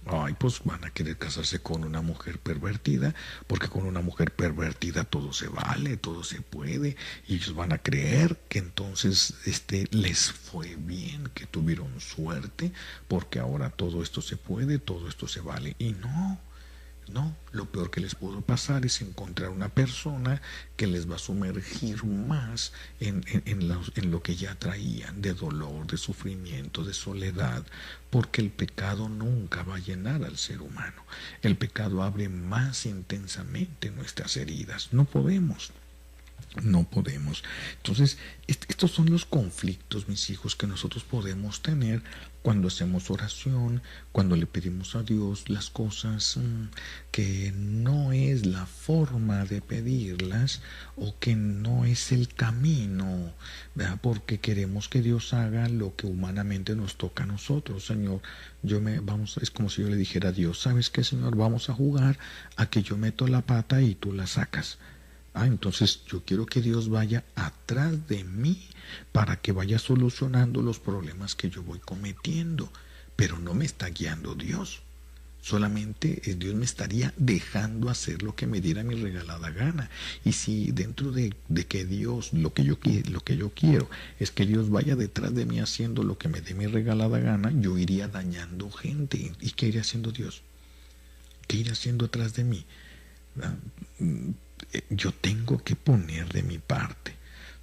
Ay, pues van a querer casarse con una mujer pervertida, porque con una mujer pervertida todo se vale, todo se puede, y ellos van a creer que entonces les fue bien, que tuvieron suerte, porque ahora todo esto se puede, todo esto se vale. Y no, lo peor que les pudo pasar es encontrar una persona que les va a sumergir más en lo que ya traían de dolor, de sufrimiento, de soledad, porque el pecado nunca va a llenar al ser humano. El pecado abre más intensamente nuestras heridas. No podemos. Entonces, estos son los conflictos, mis hijos, que nosotros podemos tener cuando hacemos oración, cuando le pedimos a Dios las cosas que no es la forma de pedirlas, o que no es el camino, ¿verdad? Porque queremos que Dios haga lo que humanamente nos toca a nosotros. Señor, es como si yo le dijera a Dios: ¿sabes qué, Señor? Vamos a jugar a que yo meto la pata y tú la sacas. Entonces yo quiero que Dios vaya atrás de mí para que vaya solucionando los problemas que yo voy cometiendo, pero no me está guiando Dios. Solamente Dios me estaría dejando hacer lo que me diera mi regalada gana. Y si dentro de que Dios, lo que yo quiero es que Dios vaya detrás de mí haciendo lo que me dé mi regalada gana, yo iría dañando gente. ¿Y qué iría haciendo Dios? ¿Qué iría haciendo atrás de mí? Yo tengo que poner de mi parte.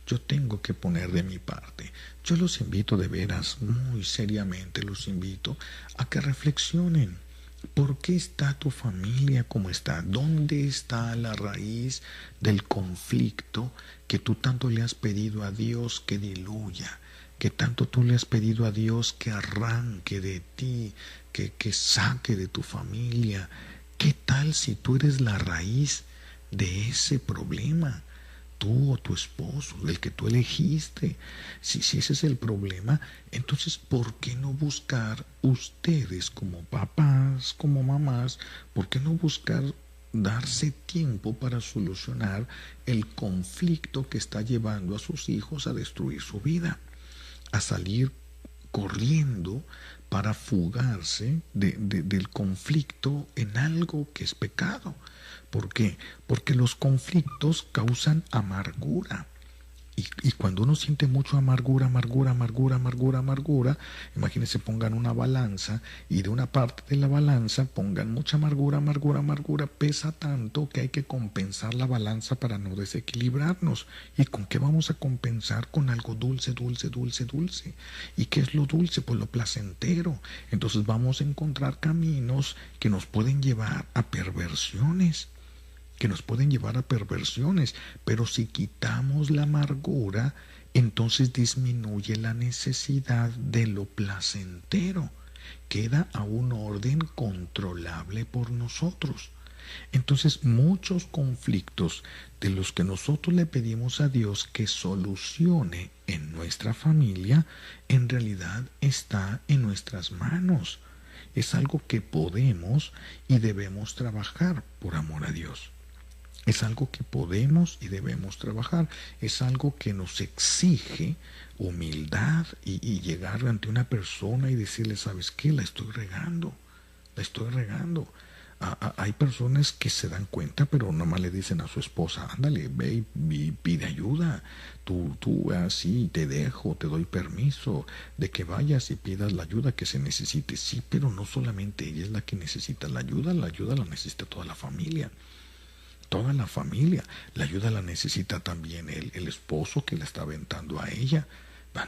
Yo tengo que poner de mi parte. Yo los invito de veras, muy seriamente los invito a que reflexionen. ¿Por qué está tu familia como está? ¿Dónde está la raíz del conflicto que tú tanto le has pedido a Dios que diluya? Que tanto tú le has pedido a Dios que arranque de ti, que saque de tu familia. ¿Qué tal si tú eres la raíz de ese problema? Tú o tu esposo, el que tú elegiste. Si ese es el problema, entonces ¿por qué no buscar ustedes como papás, como mamás, por qué no buscar darse tiempo para solucionar el conflicto que está llevando a sus hijos a destruir su vida, a salir corriendo para fugarse del conflicto en algo que es pecado? ¿Por qué? Porque los conflictos causan amargura. Y cuando uno siente mucho amargura, imagínense, pongan una balanza y de una parte de la balanza pongan mucha amargura, pesa tanto que hay que compensar la balanza para no desequilibrarnos. ¿Y con qué vamos a compensar? Con algo dulce. ¿Y qué es lo dulce? Pues lo placentero. Entonces vamos a encontrar caminos que nos pueden llevar a perversiones. Pero si quitamos la amargura, entonces disminuye la necesidad de lo placentero, queda a un orden controlable por nosotros. Entonces muchos conflictos de los que nosotros le pedimos a Dios que solucione en nuestra familia, en realidad está en nuestras manos. Es algo que podemos y debemos trabajar por amor a Dios. Es algo que podemos y debemos trabajar. Es algo que nos exige humildad y llegar ante una persona y decirle, ¿sabes qué? La estoy regando. Hay personas que se dan cuenta, pero nomás le dicen a su esposa, ándale, ve y pide ayuda. Tú así te dejo, te doy permiso de que vayas y pidas la ayuda que se necesite. Sí, pero no solamente ella es la que necesita la ayuda la necesita toda la familia. La ayuda la necesita también el esposo que la está aventando a ella.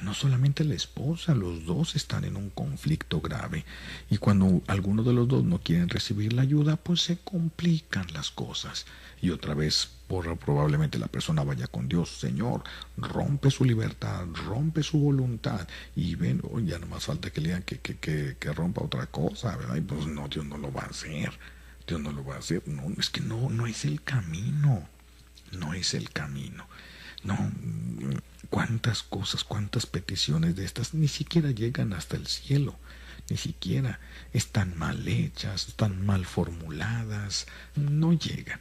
No solamente la esposa, los dos están en un conflicto grave. Y cuando alguno de los dos no quieren recibir la ayuda, pues se complican las cosas. Y otra vez, probablemente la persona vaya con Dios. Señor, rompe su libertad, rompe su voluntad. Y ven, ya no más falta que le digan que rompa otra cosa, ¿verdad? Y pues no, Dios no lo va a hacer. No, es que no es el camino. No, cuántas cosas, cuántas peticiones de estas ni siquiera llegan hasta el cielo. Ni siquiera están mal hechas, están mal formuladas. No llegan.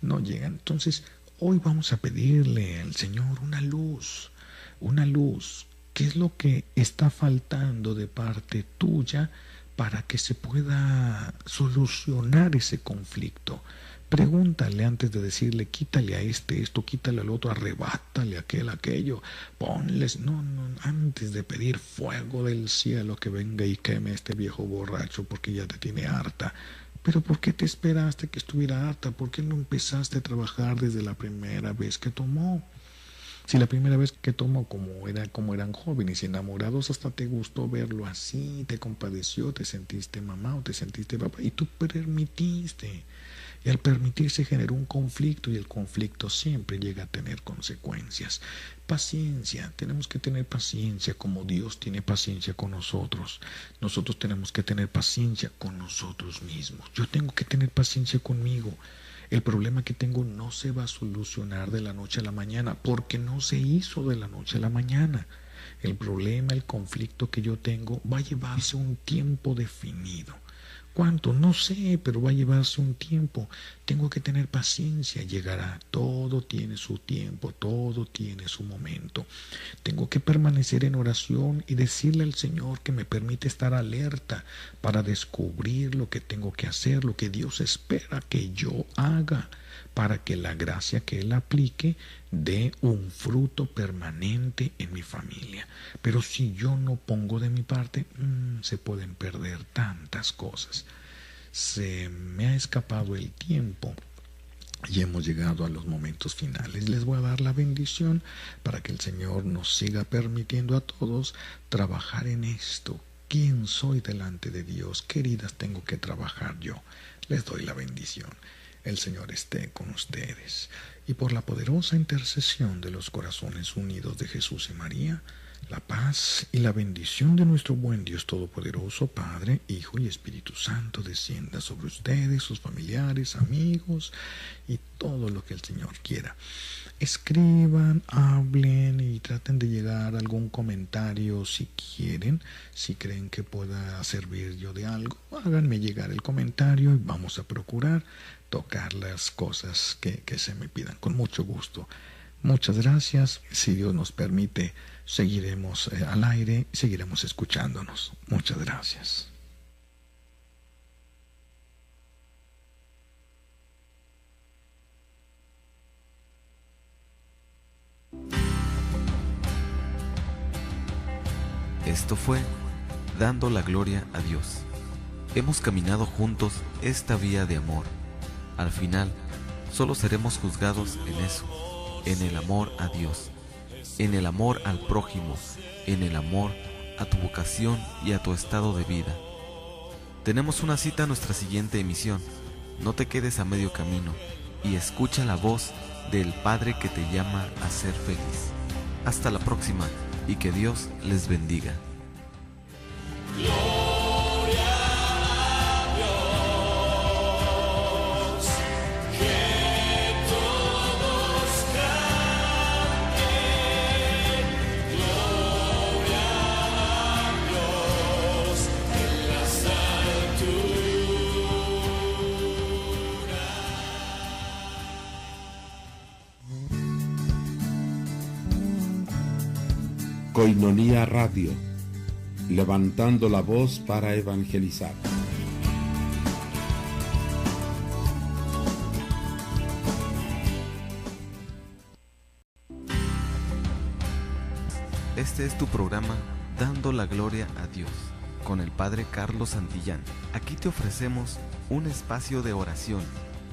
Entonces, hoy vamos a pedirle al Señor una luz. ¿Qué es lo que está faltando de parte tuya para que se pueda solucionar ese conflicto? Pregúntale antes de decirle, quítale a esto, quítale al otro, arrebátale aquello, ponles, no, antes de pedir fuego del cielo que venga y queme a este viejo borracho porque ya te tiene harta. Pero ¿por qué te esperaste que estuviera harta? ¿Por qué no empezaste a trabajar desde la primera vez que tomó? Si la primera vez que tomó, como eran jóvenes y enamorados, hasta te gustó verlo así, te compadeció, te sentiste mamá o te sentiste papá, y tú permitiste. Y al permitirse generó un conflicto, y el conflicto siempre llega a tener consecuencias. Paciencia, tenemos que tener paciencia como Dios tiene paciencia con nosotros. Nosotros tenemos que tener paciencia con nosotros mismos. Yo tengo que tener paciencia conmigo. El problema que tengo no se va a solucionar de la noche a la mañana, porque no se hizo de la noche a la mañana. El problema, el conflicto que yo tengo va a llevarse un tiempo definido. ¿Cuánto? No sé, pero va a llevarse un tiempo. Tengo que tener paciencia, llegará. Todo tiene su tiempo, todo tiene su momento. Tengo que permanecer en oración y decirle al Señor que me permite estar alerta para descubrir lo que tengo que hacer, lo que Dios espera que yo haga, para que la gracia que Él aplique dé un fruto permanente en mi familia. Pero si yo no pongo de mi parte, se pueden perder tantas cosas. Se me ha escapado el tiempo y hemos llegado a los momentos finales. Les voy a dar la bendición para que el Señor nos siga permitiendo a todos trabajar en esto. ¿Quién soy delante de Dios? ¿Qué heridas tengo que trabajar yo? Les doy la bendición. El Señor esté con ustedes. Y por la poderosa intercesión de los corazones unidos de Jesús y María, la paz y la bendición de nuestro buen Dios Todopoderoso, Padre, Hijo y Espíritu Santo, descienda sobre ustedes, sus familiares, amigos y todo lo que el Señor quiera. Escriban, hablen y traten de llegar a algún comentario si quieren, si creen que pueda servir yo de algo, háganme llegar el comentario y vamos a procurar tocar las cosas que se me pidan con mucho gusto. Muchas gracias. Si Dios nos permite, seguiremos al aire y seguiremos escuchándonos. Muchas gracias. Esto fue Dando la Gloria a Dios. Hemos caminado juntos esta vía de amor. Al final, solo seremos juzgados en eso, en el amor a Dios, en el amor al prójimo, en el amor a tu vocación y a tu estado de vida. Tenemos una cita a nuestra siguiente emisión. No te quedes a medio camino y escucha la voz del Padre que te llama a ser feliz. Hasta la próxima y que Dios les bendiga. Koinonia Radio, levantando la voz para evangelizar. Este es tu programa Dando la Gloria a Dios, con el Padre Carlos Santillán. Aquí te ofrecemos un espacio de oración,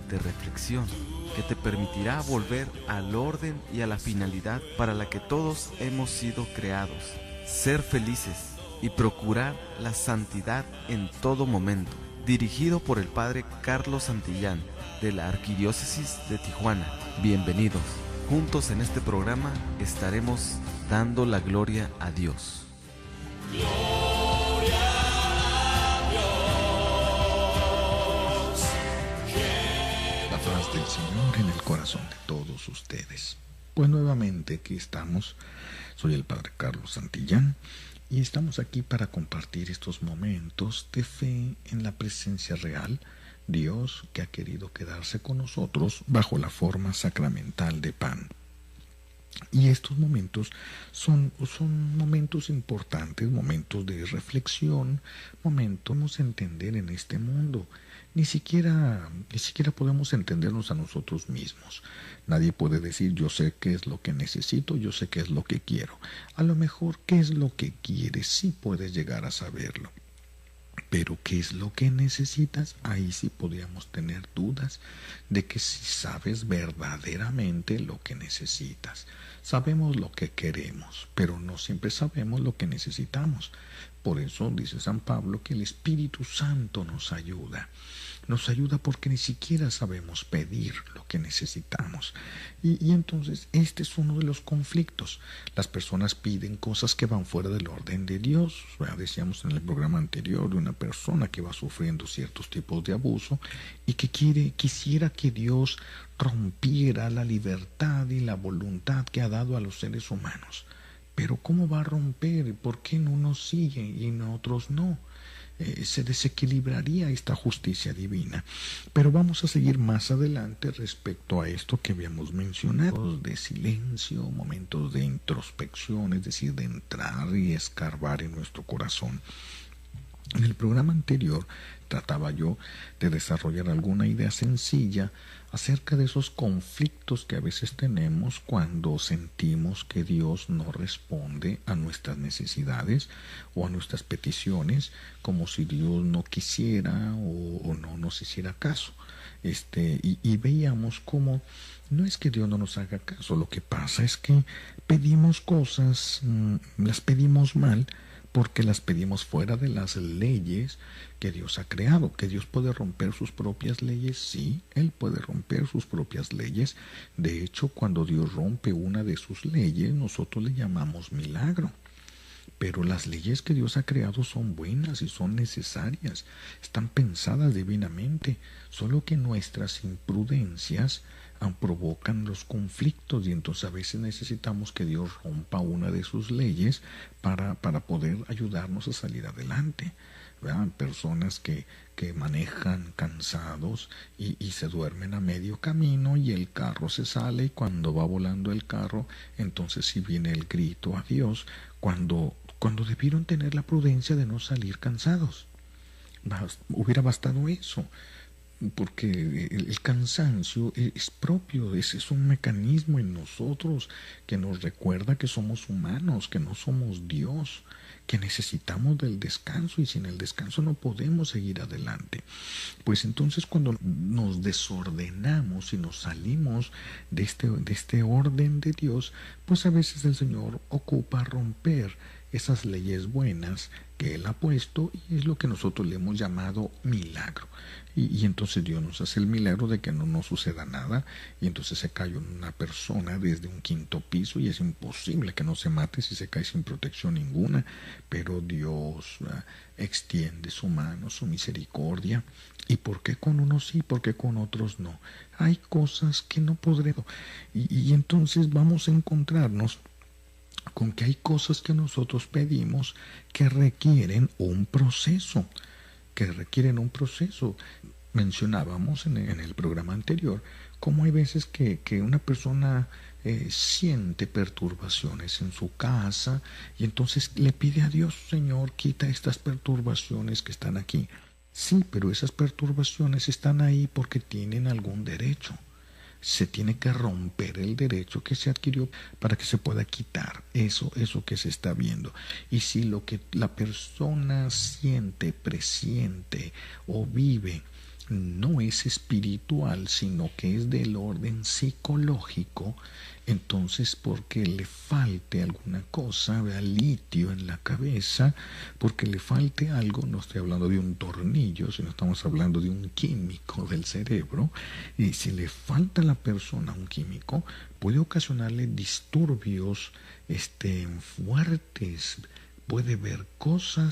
de reflexión, que te permitirá volver al orden y a la finalidad para la que todos hemos sido creados, ser felices y procurar la santidad en todo momento. Dirigido por el Padre Carlos Santillán, de la Arquidiócesis de Tijuana. Bienvenidos. Juntos en este programa estaremos dando la gloria a Dios. La paz del Señor en el corazón de todos ustedes. Pues nuevamente aquí estamos. Soy el Padre Carlos Santillán y estamos aquí para compartir estos momentos de fe en la presencia real, Dios que ha querido quedarse con nosotros bajo la forma sacramental de pan. Y estos momentos son momentos importantes, momentos de reflexión, momentos de entender en este mundo. Ni siquiera podemos entendernos a nosotros mismos. Nadie puede decir yo sé qué es lo que necesito, yo sé qué es lo que quiero. A lo mejor qué es lo que quieres, sí puedes llegar a saberlo. Pero ¿qué es lo que necesitas? Ahí sí podríamos tener dudas de que si sabes verdaderamente lo que necesitas. Sabemos lo que queremos, pero no siempre sabemos lo que necesitamos. Por eso dice San Pablo que el Espíritu Santo nos ayuda. Nos ayuda porque ni siquiera sabemos pedir lo que necesitamos. Y entonces este es uno de los conflictos. Las personas piden cosas que van fuera del orden de Dios. Ya decíamos en el programa anterior de una persona que va sufriendo ciertos tipos de abuso y que quisiera que Dios rompiera la libertad y la voluntad que ha dado a los seres humanos. Pero ¿cómo va a romper? ¿Por qué en unos sigue y en otros no? se desequilibraría esta justicia divina. Pero vamos a seguir más adelante respecto a esto que habíamos mencionado, de silencio, momentos de introspección, es decir, de entrar y escarbar en nuestro corazón. En el programa anterior trataba yo de desarrollar alguna idea sencilla acerca de esos conflictos que a veces tenemos cuando sentimos que Dios no responde a nuestras necesidades o a nuestras peticiones, como si Dios no quisiera o no nos hiciera caso. Y veíamos cómo no es que Dios no nos haga caso, lo que pasa es que pedimos cosas, las pedimos mal, porque las pedimos fuera de las leyes que Dios ha creado. ¿Que Dios puede romper sus propias leyes? Sí, Él puede romper sus propias leyes. De hecho, cuando Dios rompe una de sus leyes, nosotros le llamamos milagro. Pero las leyes que Dios ha creado son buenas y son necesarias, están pensadas divinamente, solo que nuestras imprudencias provocan los conflictos y entonces a veces necesitamos que Dios rompa una de sus leyes para poder ayudarnos a salir adelante. ¿Verdad? Personas que manejan cansados y se duermen a medio camino y el carro se sale, y cuando va volando el carro, entonces sí viene el grito a Dios cuando debieron tener la prudencia de no salir cansados. Hubiera bastado eso, porque el cansancio es propio, es un mecanismo en nosotros que nos recuerda que somos humanos, que no somos Dios, que necesitamos del descanso y sin el descanso no podemos seguir adelante. Pues entonces cuando nos desordenamos y nos salimos de este orden de Dios, pues a veces el Señor ocupa romper esas leyes buenas que Él ha puesto, y es lo que nosotros le hemos llamado milagro. Y entonces Dios nos hace el milagro de que no nos suceda nada, y entonces se cae una persona desde un 5º piso y es imposible que no se mate si se cae sin protección ninguna, pero Dios extiende su mano, su misericordia. ¿Y por qué con unos sí, por qué con otros no? Hay cosas que no podremos, y entonces vamos a encontrarnos con que hay cosas que nosotros pedimos que requieren un proceso, Mencionábamos en el programa anterior cómo hay veces que una persona siente perturbaciones en su casa y entonces le pide a Dios: Señor, quita estas perturbaciones que están aquí. Sí, pero esas perturbaciones están ahí porque tienen algún derecho. Se tiene que romper el derecho que se adquirió para que se pueda quitar eso que se está viendo. Y si lo que la persona siente, presiente o vive no es espiritual, sino que es del orden psicológico, entonces porque le falte alguna cosa, vea, litio en la cabeza, porque le falte algo, no estoy hablando de un tornillo, sino estamos hablando de un químico del cerebro, y si le falta a la persona un químico, puede ocasionarle disturbios fuertes, puede ver cosas